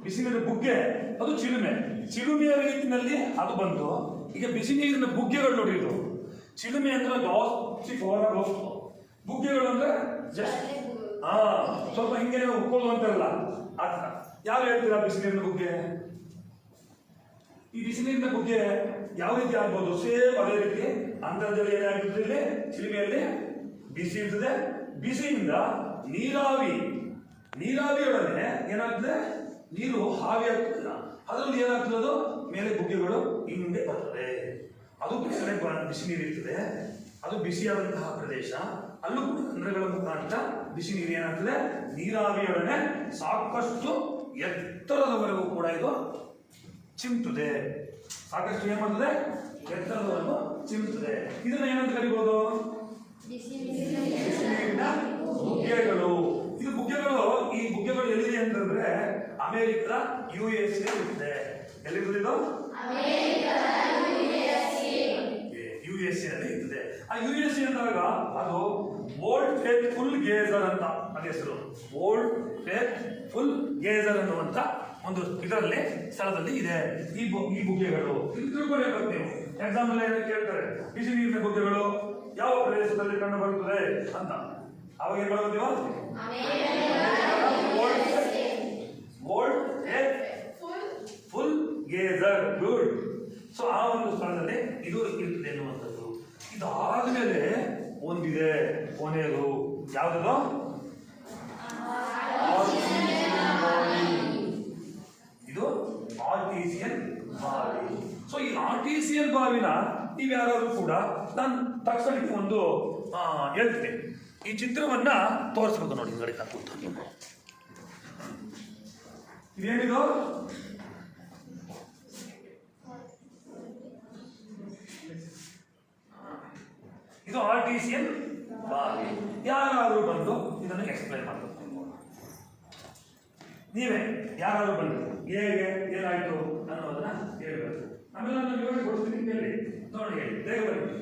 ಬಿಸಿ ನೀರಿನ ಬುಗ್ಗೆ, ಅದು ಚಿಲುಮೆ. ಚಿಲುಮೆಯ ರೀತಿಯಲ್ಲಿ ಅದು ಬಂತು. ಈಗ ಬಿಸಿ ನೀರಿನ ಬುಗ್ಗೆಗಳು ನೋಡಿ. ಇದು ಚಿಲುಮೆ ಅಂದ್ರೆ ಜಾಸ್ತಿ ಹೊರಗೆ ಹೋಗ್ತು, ಬುಗ್ಗೆಗಳು ಅಂದ್ರೆ ಜಸ್ಟ್ ಸ್ವಲ್ಪ ಹಿಂಗೆ ಉಕ್ಕೋದು ಅಂತಾರಲ್ಲ ಆ ಥರ. ಯಾರು ಹೇಳ್ತೀರಾ ಬಿಸಿ ನೀರಿನ ಬುಗ್ಗೆ? ಈ ಬಿಸಿ ನೀರಿನ ಬುಗ್ಗೆ ಯಾವ ರೀತಿ ಆಗ್ಬೋದು? ಸೇಮ್ ಅದೇ ರೀತಿ ಅಂತರ್ಜಲ ಏನಾಗ್ತದೆ, ಇಲ್ಲಿ ಚಿಲುಮೆಯಲ್ಲಿ ಬಿಸಿ ಇರ್ತದೆ. ಬಿಸಿಯಿಂದ ನೀರಾವಿಯೊಡನೆ ಏನಾಗ್ತದೆ, ನೀರು ಹಾವಿ ಆಗ್ತದೆ. ಅದರಲ್ಲಿ ಏನಾಗ್ತದೆ, ಅದು ಮೇಲೆ ಬುಗ್ಗೆಗಳು ಹಿಂದೆ ಬರ್ತದೆ. ಅದು ಕೆಳಗಡೆ ಬಿಸಿ ನೀರು ಇರ್ತದೆ. ಅದು ಬಿಸಿಯಾದಂತಹ ಪ್ರದೇಶ. ಅಲ್ಲೂ ಕೂಡ ರಂಧ್ರಗಳ ಮುಖಾಂತರ ಬಿಸಿ ನೀರು ಏನಾಗ್ತದೆ, ನೀರಾವಿಯೊಡನೆ ಸಾಕಷ್ಟು ಎತ್ತರದವರೆಗೂ ಕೂಡ ಇದು ಚಿಮ್ತದೆ. ಸಾಕಷ್ಟು ಏನ್ ಮಾಡ್ತದೆ, ಎತ್ತರದವರೆಗೂ ಚಿಮ್ತದೆ. ಇದನ್ನ ಏನಂತ ಕರಿಬಹುದು? ಬಿಸಿ ನೀರಿನ ಬುಗ್ಗೆಗಳು. ಇದು ಬುಗ್ಗೆಗಳು. ಈ ಬುಗ್ಗೆಗಳು ಎಲ್ಲಿದೆ ಅಂತಂದ್ರೆ ಅಮೆರಿಕದ USA ಇರ್ತದೆ. ಎಲ್ಲಿರ್ತದೆ ಇದು? USA ಅಲ್ಲಿ ಇರ್ತದೆ. ಆ USA ಅಂದಾಗ ಅದು ವರ್ಲ್ಡ್ ಫೇತ್ಫುಲ್ ಗೇಜರ್ ಅಂತ ಅದ ಹೆಸರು. ವರ್ಲ್ಡ್ ಫೇತ್ಫುಲ್ ಗೇಜರ್ ಅನ್ನುವಂತ ಒಂದು ಇದರಲ್ಲಿ ಸ್ಥಳದಲ್ಲಿ ಇದೆ ಈ ಬುಗ್ಗೆಗಳು. ತಿಳ್ಕೊಳ್ಬೇಕು ನೀವು. ಎಕ್ಸಾಂಪಲ್ ಏನಕ್ಕೆ ಕೇಳ್ತಾರೆ, ಬಿಸಿ ನೀರಿನ ಬುಗ್ಗೆಗಳು ಯಾವ ಪ್ರದೇಶದಲ್ಲಿ ಕಂಡು ಬರುತ್ತದೆ ಅಂತ. ಅವಾಗ ಏನ್ ಮಾಡ್ತೀವ? World full gazer. Good. So ಆ ಒಂದು ಸ್ಥಳದಲ್ಲಿ ಇದು ಇರ್ತದೆ ಎನ್ನುವಂಥದ್ದು. ಇದಾದ್ಮೇಲೆ ಒಂದಿದೆ ಕೊನೆಯದು. ಯಾವುದದು? ಇದು ಆರ್ಟಿಸಿಯನ್ ಬಾವಿ. ಸೊ ಈ ಆರ್ಟಿಸಿಯನ್ ಬಾವಿನ ನೀವ್ಯಾರು ಕೂಡ ನಾನು ತಕ್ಷಣಕ್ಕೆ ಒಂದು ಹೇಳ್ತೀನಿ. ಈ ಚಿತ್ರವನ್ನ ತೋರಿಸ್ಬೇಕು ನೋಡಿ. ಹಿಂಗಡೆ ಹಾಕುವಂತ ಇದೇನಿದು? ಇದು ಆರ್ಟಿಸಿಯನ್ ಬಾವಿ. ಯಾರಾದ್ರೂ ಬಂದು ಇದನ್ನು ಎಕ್ಸ್ಪ್ಲೈನ್ ಮಾಡಬೇಕು. ನೀವೇ ಯಾರಾದ್ರೂ ಬಂದು ಹೇಗೆ ಏನಾಯ್ತು ಅನ್ನೋದನ್ನ ಹೇಳ್ಬೇಕು. ಆಮೇಲೆ ನಾನು ವಿವರಣೆ ಕೊಡ್ತೀನಿ. ಹೇಳಿ ನೋಡಿ, ಹೇಳಿ ಬೇಗ ಬನ್ನಿ.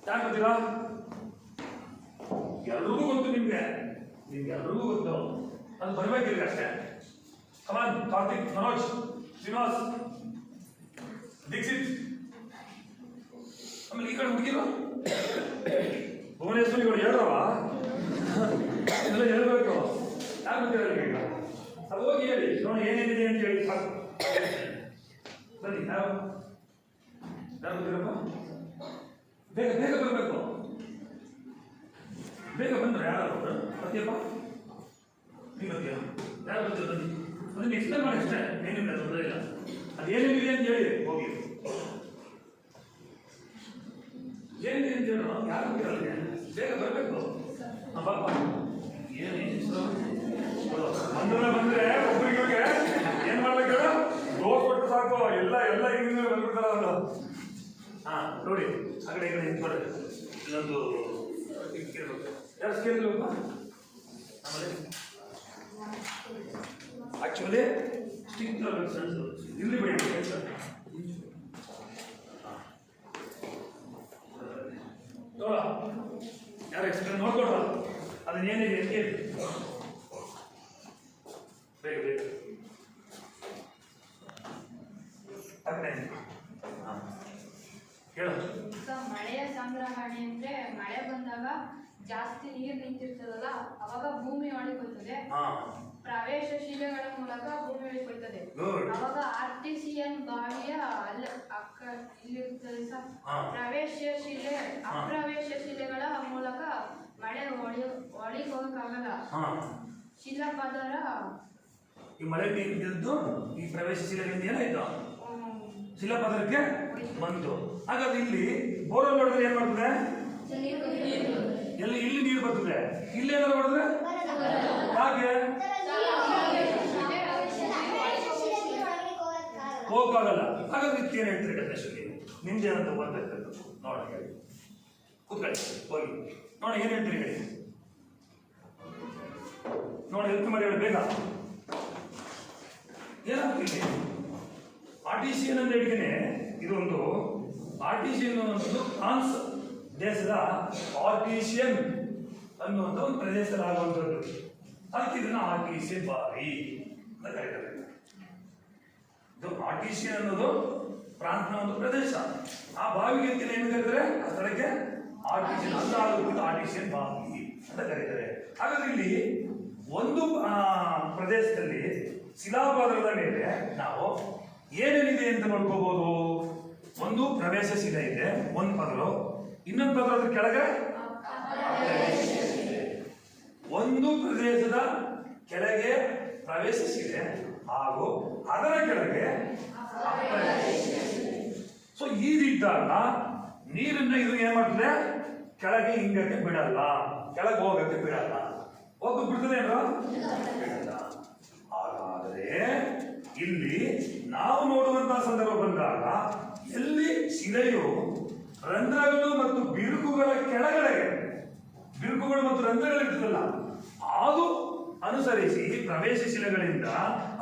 ಯಾಕೆ ಗೊತ್ತಿಲ್ಲ? ಎಲ್ರಿಗೂ ಗೊತ್ತು ನಿಮ್ಗೆ ಎಲ್ರಿಗೂ ಗೊತ್ತು. ಅದು ಬರ್ಬೇಕಿಲ್ಲ ಅಷ್ಟೇ. ಕಮಾನ್, ಕಾರ್ತಿಕ್, ಮನೋಜ್, ಶ್ರೀನಿವಾಸ್, ದೀಕ್ಷಿತ್. ಆಮೇಲೆ ಈ ಕಡೆ ಹುಡುಗಿರು ಭುವನೇಶ್ವರಿಗಳು ಹೇಳ್ರವ ಎಲ್ಲ ಹೇಳ್ಬೇಕು. ಯಾರು ಗೊತ್ತಿರಲ್ಲ ಈಗ. ಅದು ಹೋಗಿ ಹೇಳಿ ನೋಡಿ ಏನೇನಿದೆ ಅಂತ ಹೇಳಿ ಸಾಕು. ಬನ್ನಿ. ಯಾರು ಗೊತ್ತಿರಪ್ಪ? ಬೇಗ ಬೇಗ ಬರಬೇಕು. ಬೇಗ ಬಂದ್ರೆ ಯಾರು ಬರ್ತೀಯಪ್ಪ? ನೀವು ಬರ್ತೀಯ? ಯಾರು ಬರ್ತೀರ? ಬನ್ನಿ ಅದನ್ನ ಎಕ್ಸ್ಪ್ಲೇನ್ ಮಾಡಿ ಅಷ್ಟೇ, ಏನಿಲ್ಲ, ತೊಂದರೆ ಇಲ್ಲ. ಅದೇನೇನಿದೆ ಅಂತ ಹೇಳಿ ಹೋಗಿ. ಏನಿದೆ ಅಂತ ಹೇಳೋ ಯಾರು ಗೊತ್ತಿರಲ್ಲ, ಬೇಗ ಬರಬೇಕು. ಬಾಪ ಏನು ಹೆಸರು ಬಂದ್ರೆ ಒಬ್ಬರಿಗೆ ಏನ್ ಮಾಡ್ಬೇಕು ಹೇಳು, ಡೋಸ್ ಕೊಟ್ಟು ಸಾಕು. ಎಲ್ಲ ಹಿಂದಿನ ಬಂದ್ಬಿಡ್ತಾರ ಅವರು. ಹಾ ನೋಡಿ, ಆ ಕಡೆ ಈ ಕಡೆ ನಿಂತ್ಕೊಡ್ರಿ. ಇಲ್ಲೊಂದು ಯಾರು ಸ್ಕೇಲ್ ಆಮೇಲೆ ಆಕ್ಚುಲಿ ಸ್ಟಿಕ್ ಇಲ್ಲಿ ಬಿಡಿ ನೋಡ, ಯಾರು ಎಕ್ಸ್ಪ್ಲೇನ್ ನೋಡ್ಕೊಡ್ರ ಅದನ್ನ ಏನಿದೆ ಅಂತ ಹೇಳಿ ಬೇಗ ಬೇಗ ಹೇಳು. ಮಳೆಯ ಸಂಗ್ರಹಣೆ ಅಂದ್ರೆ ಮಳೆ ಬಂದಾಗ ಜಾಸ್ತಿ ನೀರು ನಿಂತಿರ್ತದಲ್ಲ, ಅವಾಗ ಭೂಮಿ ಒಳಗೋಯ್ತದೆ. ಪ್ರವೇಶ ಶಿಲೆಗಳ ಮೂಲಕ ಭೂಮಿ ಒಳಗೋಯ್ತದೆ. ಅವಾಗ ಆರ್ಟಿಸಿಯನ್ ಬಾವಿಯ ಇಲ್ಲಿರ್ತದೆ ಸರ್. ಪ್ರವೇಶ ಶಿಲೆ ಅಪ್ರವೇಶ ಶಿಲೆಗಳ ಮೂಲಕ ಮಳೆ ಒಳಗೆ ಹೋಗಕ್ಕಾಗಲ್ಲ. ಶಿಲಾಪದರ ಈ ಮಳೆ ನೀರಿದ್ದು ಈ ಪ್ರವೇಶ ಶಿಲೆಗಳಿಂದ ಏನಾಯ್ತು, ಶಿಲಾಪದರಕ್ಕೆ ಬಂತು. ಹಾಗಾದ್ರೆ ಇಲ್ಲಿ ಬೋರ್ವೆಲ್ ಹೊಡೆದ್ರೆ ಏನ್ ಮಾಡ್ತದೆ, ಎಲ್ಲಿ ಇಲ್ಲಿ ನೀರು ಬರ್ತದೆ, ಇಲ್ಲಿ ಏನಾದ್ರು ಹೊಡೆದ್ರೆ ಹಾಗೆ ಹೋಗಕ್ಕಾಗಲ್ಲ. ಹಾಗಾದ್ರೆ ಇದಕ್ಕೆ ಏನ್ ಹೇಳ್ತೀರಿ ಗಣೇಶಲ್ಲಿ, ನಿಮ್ದೇನಂತ ಬಂದಿರ್ತದೆ ನೋಡ, ಕೂತ್ಕೊಳ್ಳಿ ಹೋಗಿ ನೋಡಿ ಏನ್ ಹೇಳ್ತೀರಿ ಹೇಳಿ. ನೋಡಿ ಹೆಲ್ಪ್ ಮಾಡಿ ಹೇಳಿ ಬೇಗ. ಏನಾಗ್ತಿದೆ ಆರ್ಟಿಸಿಯನ್ ಅಂತ ಹೇಳಿದ್ದೇನೆ, ಇದೊಂದು ಆರ್ಟಿಸಿಯನ್ ಅನ್ನೋದು ಫ್ರಾನ್ಸ್ ದೇಶದ ಆರ್ಟಿಸಿಯನ್ ಅನ್ನುವಂಥ ಒಂದು ಪ್ರದೇಶದಲ್ಲಿ ಆಗುವಂಥದ್ದು. ಅದಕ್ಕೆ ಇದನ್ನ ಆರ್ಟಿಸಿಯನ್ ಬಾವಿ ಅಂತ ಕರೀತಾರೆ. ಇದು ಆರ್ಟಿಸಿಯನ್ ಅನ್ನೋದು ಫ್ರಾನ್ಸ್ನ ಒಂದು ಪ್ರದೇಶ. ಆ ಬಾವಿಗೆ ಏನು ಕರೀತಾರೆ, ಆ ಸ್ಥಳಕ್ಕೆ ಆರ್ಟಿಸಿಯನ್ ಅಂತ ಆರ್ಟಿಸಿಯನ್ ಬಾವಿ ಅಂತ ಕರೀತಾರೆ. ಹಾಗಾದ್ರೆ ಇಲ್ಲಿ ಒಂದು ಪ್ರದೇಶದಲ್ಲಿ ಶಿಲಾಪದರದ ಮೇಲೆ ನಾವು ಏನೇನಿದೆ ಅಂತ ನೋಡ್ಕೋಬಹುದು. ಒಂದು ಪ್ರವೇಶ ಶಿಲೆ ಇದೆ, ಒಂದು ಪದರು, ಇನ್ನೊಂದು ಪದರದ ಕೆಳಗೆ ಒಂದು ಪ್ರದೇಶದ ಕೆಳಗೆ ಪ್ರವೇಶ ಶಿಲೆ ಹಾಗೂ ಅದರ ಕೆಳಗೆ ಸೊ ಈದಿದ್ದಾಗ ನೀರನ್ನ ಇದು ಏನ್ ಮಾಡ್ತದೆ, ಕೆಳಗೆ ಹಿಂಗಕ್ಕೆ ಬಿಡಲ್ಲ, ಕೆಳಗೆ ಹೋಗಕ್ಕೆ ಬಿಡಲ್ಲ. ಹೋಗಕ್ಕೆ ಬಿಡ್ತದೆ ಏನೋ ಬಿಡಲ್ಲ. ಹಾಗಾದರೆ ಇಲ್ಲಿ ನಾವು ನೋಡುವಂತಹ ಸಂದರ್ಭ ಬಂದಾಗ ಎಲ್ಲಿ ಶಿಲೆಯು ರಂಧ್ರಗಳು ಮತ್ತು ಬಿರುಕುಗಳ ಕೆಳಗಡೆ, ಬಿರುಕುಗಳು ಮತ್ತು ರಂಧ್ರಗಳಿರ್ತದಲ್ಲ ಅದು ಅನುಸರಿಸಿ ಪ್ರವೇಶ ಶಿಲೆಗಳಿಂದ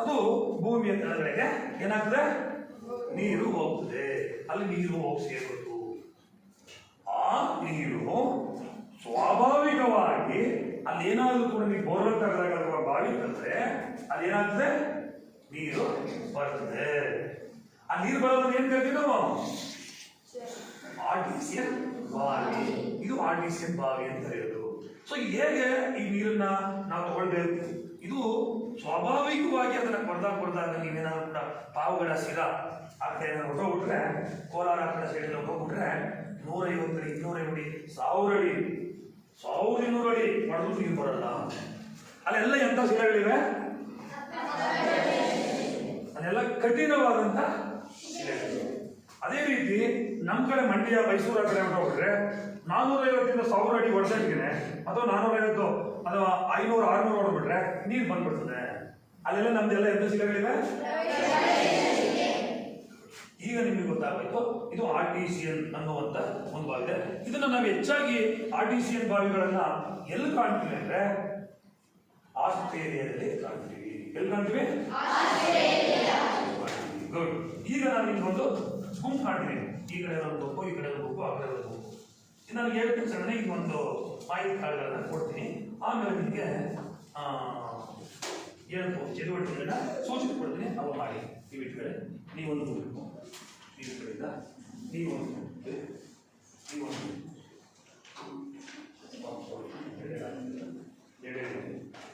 ಅದು ಭೂಮಿಯ ಕೆಳಗಡೆಗೆ ಏನಾಗ್ತದೆ, ನೀರು ಹೋಗ್ತದೆ. ಅಲ್ಲಿ ನೀರು ಹೋಗಿ ಸೇರುತ್ತೆ. ಆ ನೀರು ಸ್ವಾಭಾವಿಕವಾಗಿ ಅಲ್ಲಿ ಏನಾದರೂ ಕೂಡ ನೀವು ಬೋರ್ವೆಲ್ ತೆಗೆದಾಗ ಅಥವಾ ಬಾವಿ ತಂದ್ರೆ ಅಲ್ಲಿ ಏನಾಗ್ತದೆ, ನೀರು ಬರ್ತದೆ. ಆ ನೀರು ಬರೋದನ್ನ ಏನ್ ಕರಿತೀವಿ ನಾವು, ಆರ್ಟಿಸಿಯನ್ ಬಾವಿ. ಇದು ಆರ್ಟಿಸಿಯನ್ ಬಾವಿ ಅಂತ ಕರೆಯೋದು. ಸೊ ಹೇಗೆ ಈ ನೀರನ್ನ ನಾವು ತಗೊಳ್ಬೇಕು, ಇದು ಸ್ವಾಭಾವಿಕವಾಗಿ ಅದನ್ನ ಕೊಡ್ದಾಗ ನೀವೇನಾದ್ರು ಕೂಡ ಪಾವುಗಡ ಶಿರ ಆ ಕಡೆ ಏನಾದ್ರು ಹೊಟ್ಟೋಗ್ಬಿಟ್ರೆ, ಕೋಲಾರ ಆ ಕಡೆ ಸೈಡ್ ಹೊಟ್ಟೋಗ್ಬಿಟ್ರೆ 150 ಅಡಿ 250 ಅಡಿ 1000 ಅಡಿ 1200 ಅಡಿ ಮಾಡಿದ್ರು ನೀರು ಬರಲ್ಲ. ಅಲ್ಲೆಲ್ಲ ಎಂತ ಶಿಲೆಗಳಿವೆ, ಅದೆಲ್ಲ ಕಠಿಣವಾದಂತ ಶಿಲೆಗಳು. ಅದೇ ರೀತಿ ನಮ್ಮ ಕಡೆ ಮಂಡ್ಯ ಮೈಸೂರು ಆ ಕಡೆ ಹೊಟ್ಟೋಗ್ಬಿಟ್ರೆ 450 1000 ಅಡಿ ಹೊಡೆದಾಗಿದ್ರೆ ಅಥವಾ 450 ಅಥವಾ 500 600 ಹೊಡೆದ್ಬಿಟ್ರೆ ನೀರು ಬಂದ್ಬಿಡ್ತದೆ. ಅಲ್ಲೆಲ್ಲ ನಮ್ದೆಲ್ಲ ಎಂತ ಶಿಲೆಗಳಿವೆ. ಈಗ ನಿಮಗೆ ಗೊತ್ತಾಗೋಯ್ತು ಇದು ಆರ್ಟಿಸಿಯನ್ ಅನ್ನುವಂತ ಒಂದು ಬಾವಿ ಇದೆ. ಇದನ್ನ ನಾವು ಹೆಚ್ಚಾಗಿ ಆರ್ಟಿಸಿಯನ್ ಬಾವಿಗಳನ್ನ ಎಲ್ಲಿ ಕಾಣ್ತೀವಿ ಅಂದ್ರೆ ಆಸ್ಟ್ರೇಲಿಯಾದಲ್ಲಿ ಕಾಣ್ತೀವಿ. ಎಲ್ಲಿ ಕಾಣ್ತೀವಿ, ಗುಡ್. ಈಗ ನಾನು ಇನ್ನೊಂದು ಗುಂಪು ಕಾಣ್ತೀನಿ, ಈ ಕಡೆ ಒಂದು ಗುಂಪು, ಈ ಕಡೆ ಒಂದು ಗುಂಪು, ಆ ಕಡೆ ಒಂದು ಗುಂಪು. ನಾನು ಹೇಳ್ತೀನಿ ಸಣ್ಣ ಇನ್ನೊಂದು ಮಾಹಿತಿ ಕಾರ್ಡ್ಗಳನ್ನ ಕೊಡ್ತೀನಿ. ಆಮೇಲೆ ನಿಮಗೆ ಏನು ಚಟುವಟಿಕೆಗಳನ್ನ ಸೂಚನೆ ಕೊಡ್ತೀನಿ, ಅವು ಮಾಡಿ. ನೀವು ಇಟ್ಕಡೆ ನೀವೊಂದು ಗುಂಪು, ನೀವು ಕಡೆಯಿಂದ ನೀವೊಂದು ಗುಂಪು,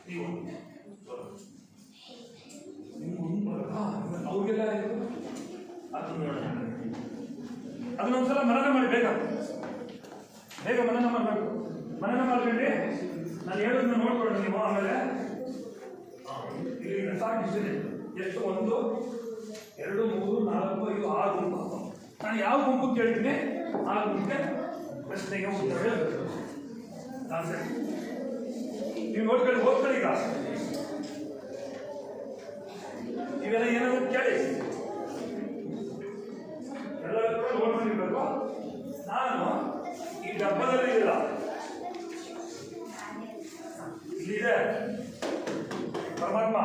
ನೀವೊಂದು ನೀವೊಂದು ಅವ್ರಿಗೆಲ್ಲ ಅದನ್ನ ನೋಡೋಣ. ಅದನ್ನೊಂದ್ಸಲ ಮನನ ಮಾಡಿ, ಬೇಗ ಬೇಗ ಮನನ ಮಾಡಬೇಕು. ಮನನ ಮಾಡ್ಕೊಂಡ್ರಿ ನಾನು ಹೇಳೋದನ್ನ ನೋಡ್ಕೊಳ್ಳಿ ನೀವು. ಆಮೇಲೆ ಇಲ್ಲಿ ಸಾಕು ಎಷ್ಟು? 1 2 3 4 5 6 ಗುಂಪು. ನಾನು ಯಾವ ಗುಂಪು ಕೇಳ್ತೀನಿ ಆ ಗುಂಪಿಗೆ ಪ್ರಶ್ನೆಗೆ ಉತ್ತರ ಹೇಳಬೇಕು. ಸರಿ, ನೀವು ನೋಡ್ಕೊಳ್ಳಿ, ಹೋಗ್ಕೊಳ್ಳಿ. ಈಗ ಇವೆಲ್ಲ ಏನಾದ್ರು ಕೇಳಿ ಎಲ್ಲ ನೋಡ್ಕೊಂಡಿರ್ಬೇಕು. ನಾನು ಈ ಡಬ್ಬದಲ್ಲಿ ಇಲ್ಲ, ಇಲ್ಲಿದೆ ಪರಮಾತ್ಮ.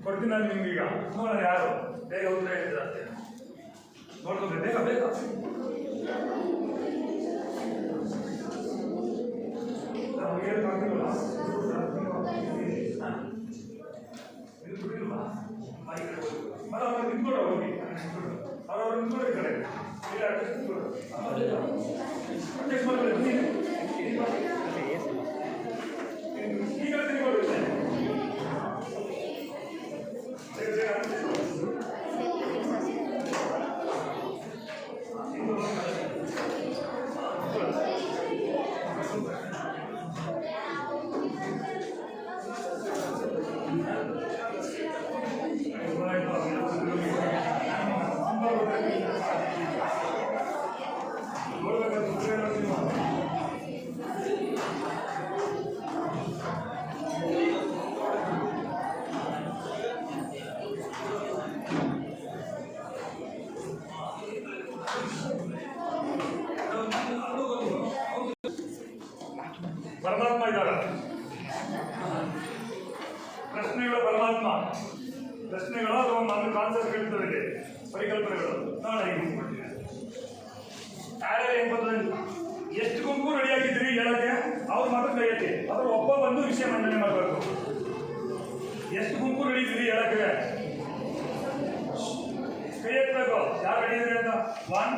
ಕೊಡ್ತೀನಿ ನಾನು ನಿಮ್ಗೀಗ. ನೋಡೋಣ ಯಾರು ಬೇಗ ಉತ್ತರ ಹೇಳ್ತಿರಂತೆ. ನೋಡ್ಕೊಂಡ್ರೆ ಬೇಗ ಬೇಗ. ನಾವು ಏನು ಮಾಡ್ತೀವಲ್ಲ ಇದು ಬಿಡಿಲ್ವಾ? ಈ ಕಡೆ ಹೋಗಿ ಅವ್ರು ನಿಂತ್ಕೊಡ ಹೋಗಿ ಅವ್ರವ್ರು ನಿಂತ್ಕೊಡ ಈ ಕಡೆ ಇಲ್ಲ ಟೆಸ್ಟ್ ಮಾಡ್ಕೊಳ್ಳಿ. ಈ ಕಡೆ ತಿನ್ಕೊಳ್ಳಿ. ಪರಮಾತ್ಮ ಇದ್ದಾರ. ಪ್ರಶ್ನೆಗಳ ಪರಮಾತ್ಮ. ಪ್ರಶ್ನೆಗಳು ಅಥವಾ ನಮ್ಮ ಕಾನ್ಸೆಪ್ಟ್ಗಳಿರ್ತದೆ, ಪರಿಕಲ್ಪನೆಗಳು. ನಾಳೆ ಏನ್ ಬರ್ತದೆ? ಎಷ್ಟು ಗುಂಪು ರೆಡಿ ಆಗಿದ್ರಿ ಹೇಳಕ್ಕೆ ಅವ್ರು ಮಾತ್ರ ಕೈ ಎತ್ತಿ. ಅದ್ರ ಒಬ್ಬ ಬಂದು ವಿಷಯ ಮಂಡನೆ ಮಾಡಬೇಕು. ಎಷ್ಟು ಗುಂಪು ರೆಡಿ ಇದ್ರಿ ಹೇಳಕ್ಕೆ ಕೈ ಎತ್ತಬೇಕು. ಯಾರು ರೆಡಿ ಇದ್ರಿ ಅಂತ? 1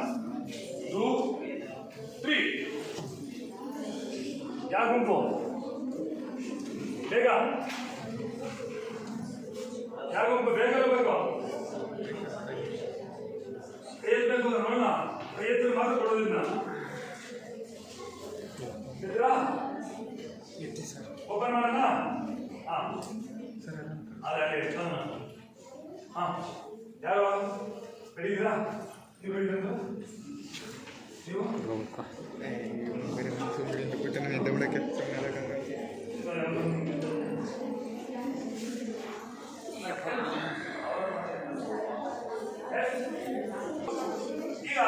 2 3. ಯಾವ ಗುಂಪು? ಬೇಗ ಯಾವ ಗುಂಪು? ಬೇಗ ಇರಬೇಕು. ಕೈ ಎತ್ತಬೇಕು. ನೋಡೋಣ. ಕೈ ಎತ್ತಿದ್ರೆ ಮಾತ್ರ ಕೊಡೋದಿಲ್ಲ. ಓಪನ್ ಮಾಡೋಣ. ಹಾಂ ಅದೇ ಹಾಂ ಯಾರು ರೆಡಿದ್ದೀರಾ? ನೀವು ರೆಡಿದ್ದೀರಾ? ನೀವು ಈಗ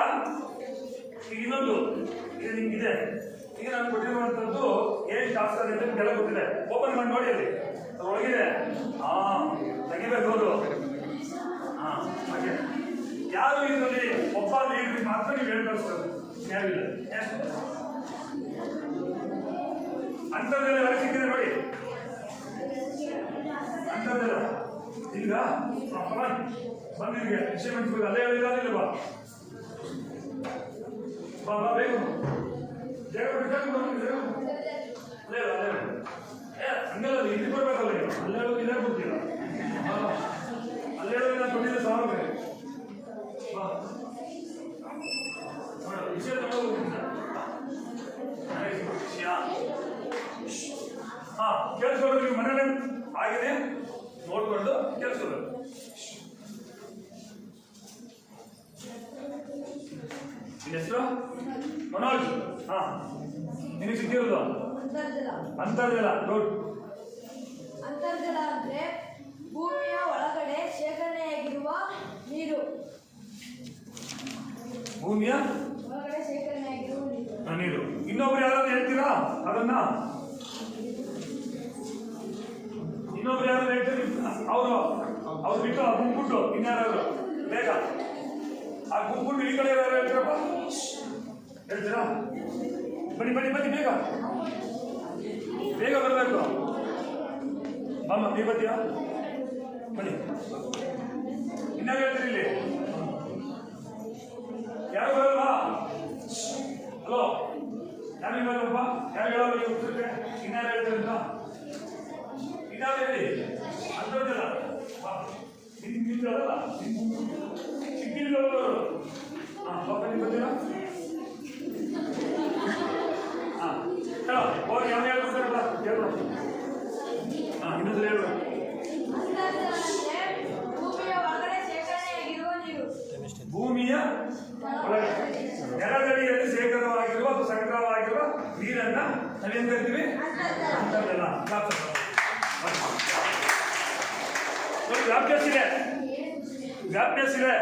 ಇನ್ನೊಂದು ಇದು ನಿಮ್ಗಿದೆ. ಈಗ ನಾನು ಕೊಟ್ಟಿರುವಂಥದ್ದು ಏನು ಟಾಸ್ಕ್ ಆಗಿದೆ ಅಂತ ನಿಮಗೆಲ್ಲ ಗೊತ್ತಿದೆ. ಓಪನ್ ಮಾಡಿ ನೋಡಿ, ಅಲ್ಲಿ ಒಳಗಿದೆ. ತೆಗಿಬೇಕು ಅವರು. ಹಾಗೆ ಯಾರು ಇದರಲ್ಲಿ ಒಬ್ಬ ಲೀಡರ್ ಮಾತ್ರ ನೀವು ಹೇಳ್ಕಳಿಸ್ತಾರೆ. ಯಾರಿಲ್ಲ. ಅಂತರ್ಜಾಲ ಯಾರು ಸಿಕ್ಕಿದೆ ನೋಡಿ. ಅಂತರ್ಜಾಲ ಈಗ ಬಂದಿದ್ಗೆ ವಿಷಯ ಮಂಡಿಸ್ಬೇಕು. ಅಲ್ಲೇ ಹೇಳಿಲ್ಲ ಬಾ ಬಾ ಬೇಕು ಜಾಗ ಬಿಟ್ಟಾಗ ಅಲ್ಲೇ ಅಲ್ಲೇ ಹಂಗಲ್ಲ. ಇಲ್ಲಿ ಬರ್ಬೇಕಲ್ಲ. ನೀವು ಅಲ್ಲೇ ಹೇಳೋದು ಇಲ್ಲೇ ಕೊಡ್ತೀರ. ಅಲ್ಲೇ ಹೇಳೋದು ನಾನು ಕೊಟ್ಟಿದ್ದೆ ಸಾವಿರ ಬಾ ವಿಷಯ ತಗೊಳ್ಬೋದಿಲ್ಲ. ವಿಷಯ ಕೇಳಿಸ್ಕೊಳ್ಳೋದು. ನೀವು ಮನೇಲಿ ಆಗಿದೆ ನೋಡ್ಕೊಂಡು ಕೇಳಿಸ್ಕೋಬೇಕು. ನಿನ್ನ ಹೆಸರು? ಮನೋಜ್. ನಿನಗೆ ಸಿಕ್ಕಿರೋದು ಅಂತರ್ಜಲ. ಗುಡ್. ಅಂತರ್ಜಲ ಅಂದ್ರೆ ಭೂಮಿಯ ಒಳಗಡೆ ಶೇಖರಣೆಯಾಗಿರುವ ನೀರು. ಭೂಮಿಯ ಒಳಗಡೆ ಶೇಖರಣೆಯಾಗಿರುವ ನೀರು. ಇನ್ನೊಬ್ರು ಯಾರಾದ್ರು ಹೇಳ್ತೀರಾ ಅದನ್ನ? ಇನ್ನೊಬ್ರು ಯಾರಾದ್ರು ಹೇಳ್ತೀರಿ? ಅವ್ರು ಬಿಟ್ಟು ಆ ಗುಂಪುಟ್ಟು ಇನ್ಯಾರಾದ್ರು ಬೇಗ ಆ ಗುಂಪುಟ್ಟು ಈ ಕಡೆ ಯಾರು ಹೇಳ್ತೀರಪ್ಪ? ಹೇಳ್ತೀರಾ? ಬನ್ನಿ ಬನ್ನಿ ಬನ್ನಿ, ಬೇಗ ಬೇಗ ಬರಬೇಕು. ಬಾಮ ನೀವು ಬರ್ತೀರಾ? ಬನ್ನಿ. ಇನ್ನಾಗ ಹೇಳ್ತೀರಿ ಇಲ್ಲಿ? ಯಾರು ಬರಲ್ವಾ? ಹಲೋ, ಯಾರು ಇಲ್ಲಪ್ಪ? ಯಾರು ಹೇಳಲ್ಲ ಈ ಉತ್ತರಕ್ಕೆ? ಇನ್ಯಾರು ಹೇಳ್ತೀರಿ ಅಂತ? ಇನ್ಯಾರು ಹೇಳಿ? ಅಂತರ್ಜಲ ನಿಂತಿರಲ್ಲ ಸಿಕ್ಕಿಲ್ಲ ಅವರು. ಬನ್ನಿ ಬರ್ತೀರಾ? ಹೇಳೋ ಹೋಗಿ ಯಾವ ಹೇಳ್ಕೊಡ್ತಾರಲ್ಲ ಹೇಳು. ಇನ್ನೊಂದು ಹೇಳು. ಅಂತರ್ಜಲ ಅಂದ್ರೆ ಒಳಗಡೆ. ನೆಲದಡಿಯಲ್ಲಿ ಶೇಖರವಾಗಿರುವ ಅಥವಾ ಸಂಗ್ರಹವಾಗಿರುವ ನೀರನ್ನ ನಾವೇನ್ ಕರಿತೀವಿ? ಅಂತರ್ಜಲ. ವ್ಯಾಪ್ತಿಸಿದೆ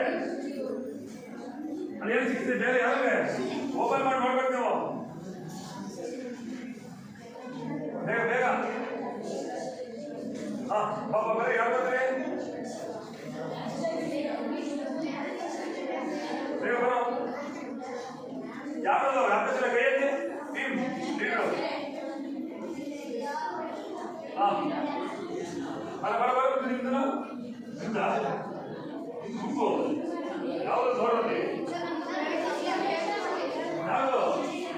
ಅದೇನು ಸಿಗ್ತದೆ ಬೇರೆ ಯಾರಿಗೆ ಓಪನ್ ಮಾಡಿ ನೋಡ್ಬೇಕು ನೀವು ಬೇಗ ಬೇಗ. ಹಾ ಪಾಪ ಬೇರೆ ಯಾರು ಬರ್ತಾರೆ ಬೇಗ ಬರೋ ಯಾರು ವ್ಯಾಪ್ತಿಸಿದ ಕೈಯಲ್ಲಿ ಹಾ ಬರ ನಿಮ್ದು ಗುಂಪು ಯಾವುದು ನೋಡೋದು ಯಾವುದು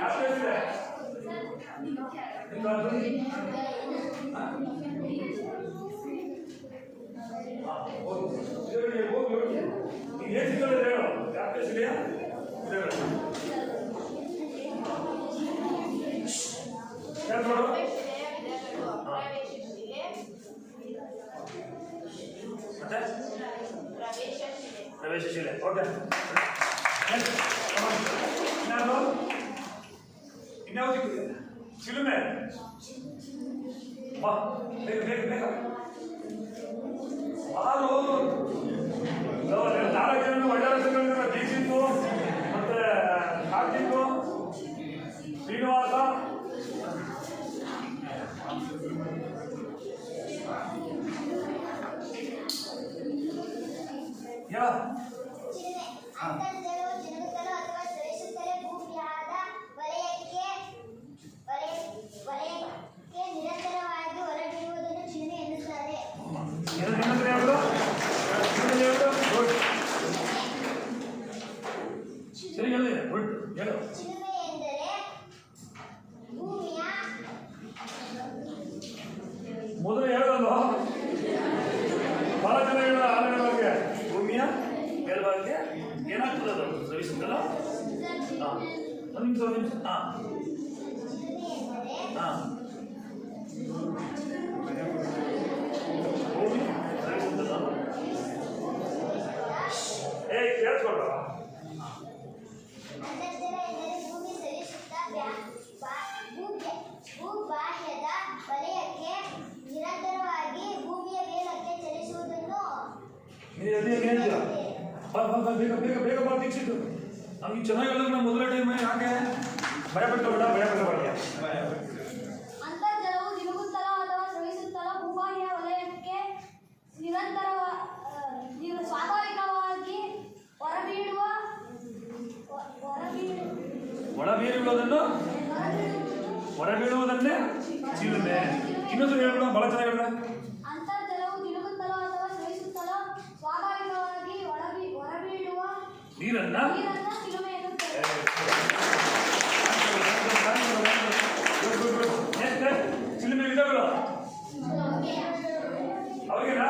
ಯಾರು ಇದೆ ಹೋಗಿ ನೀವು ಏನು ಸಿಗೋದ್ರೆ ಹೇಳು ಯಾಕೆ ಸಿಡಿಯಾ ಯಾರು ನೋಡು ಮತ್ತೆ ಪ್ರವೇಶಶೀಲೆ. ಓಕೆ ಇನ್ಯಾವುದು ಸಿಗ್ತದೆ? ಚಿಲುಮೆ. ಬಾ ಬೇಗ ಬೇಗ ಬೇಗ ಹಾಲು 4 ಜನ ಒಳ್ಳೆ ರಸಗಳಿಂದ ದೀಕ್ಷಿತ್ತು ಮತ್ತೆ ಕಾರ್ತಿಕ್ ಶ್ರೀನಿವಾಸ ಯಾ ಅಂತರ್ಜಲವು ಜಿನುಗುತ್ತಲೋ ಅಥವಾ ಶ್ರವಿಸುತ್ತಲೇ ಭೂಮಿಯಾದ ವಲಯಕ್ಕೆ ನಿರಂತರವಾಗಿ ಹೊರಬಿಡುವುದನ್ನು ಚಿಲುಮೆ ಎನ್ನುತ್ತಾರೆ. ಚಿಲುಮೆ ಎಂದರೆ ಭೂಮಿಯ ಮೊದಲು ಹೇಳೋದು ಬಹಳ ಜನ ಹೇಳೋ ಆಲಯ ಬಗ್ಗೆ ಭೂಮಿಯ ಮೇಲ್ಭಾಗಕ್ಕೆ ಏನಾಗ್ತದೆ ಅದು ಶ್ರವಿಸುತ್ತಲ್ಲ. ಒಂದು ನಿಮಿಷ ಹಾಂ ಹಾಂ ಭೂಮಿ ಶ್ರವಿಸುತ್ತಲ್ಲ. ಕೇಳಿಸ್ಕೊಳ್ರ ಅಂತರ್ಜಲ ಎಂದರೆ ಭೂಮಿ ಶ್ರವಿಸುತ್ತಾ ಭೂಬಾಹ್ಯದ ವಲಯಕ್ಕೆ ನಿರಂತರವಾಗಿ ಭೂಮಿಯ ಮೇಲಕ್ಕೆ ಚಲಿಸುವುದನ್ನು ಬೇಗ ಬೇಗ ಬೇಗ ಬಾ ದೀಕ್ಷಿತು. ನಮ್ಗೆ ಚೆನ್ನಾಗಿ ಹೇಳಿದ್ರೆ ನಾವು ಮೊದಲ ಟೈಮ್ ಯಾಕೆ ಭಯಪಟ್ಟಬೇಡ ಅಂತರ್ಜಲವು ಜಿನುಗುತ್ತಲೋ ಅಥವಾ ಶ್ರವಿಸುತ್ತಲೋ ಭೂಬಾಹ್ಯ ವಲಯಕ್ಕೆ ಸ್ವಾಭಾವಿಕವಾಗಿ ಹೊರಬೀಳುವುದನ್ನೇ ಚಿಲುಮೆ. ಇನ್ನೊಂದು ಹೇಳ್ಬಿಡ ಬಹಳ ಚೆನ್ನಾಗಿ ಹೇಳ್ದ. ಅಂತರ್ಜಲವು ಜಿನುಗುತ್ತಲೋ ಅಥವಾ ಶ್ರವಿಸುತ್ತಲೋ ಸ್ವಾಭಾವಿಕವಾಗಿ ಹೊರಬೀಳುವ ನೀರನ್ನ ಚಿಲುಮೆ ಎನ್ನುತ್ತಾರೆ. ಚಿಲುಮೆ ಇದ್ದವರು ಅವ್ರಿಗೆನಾ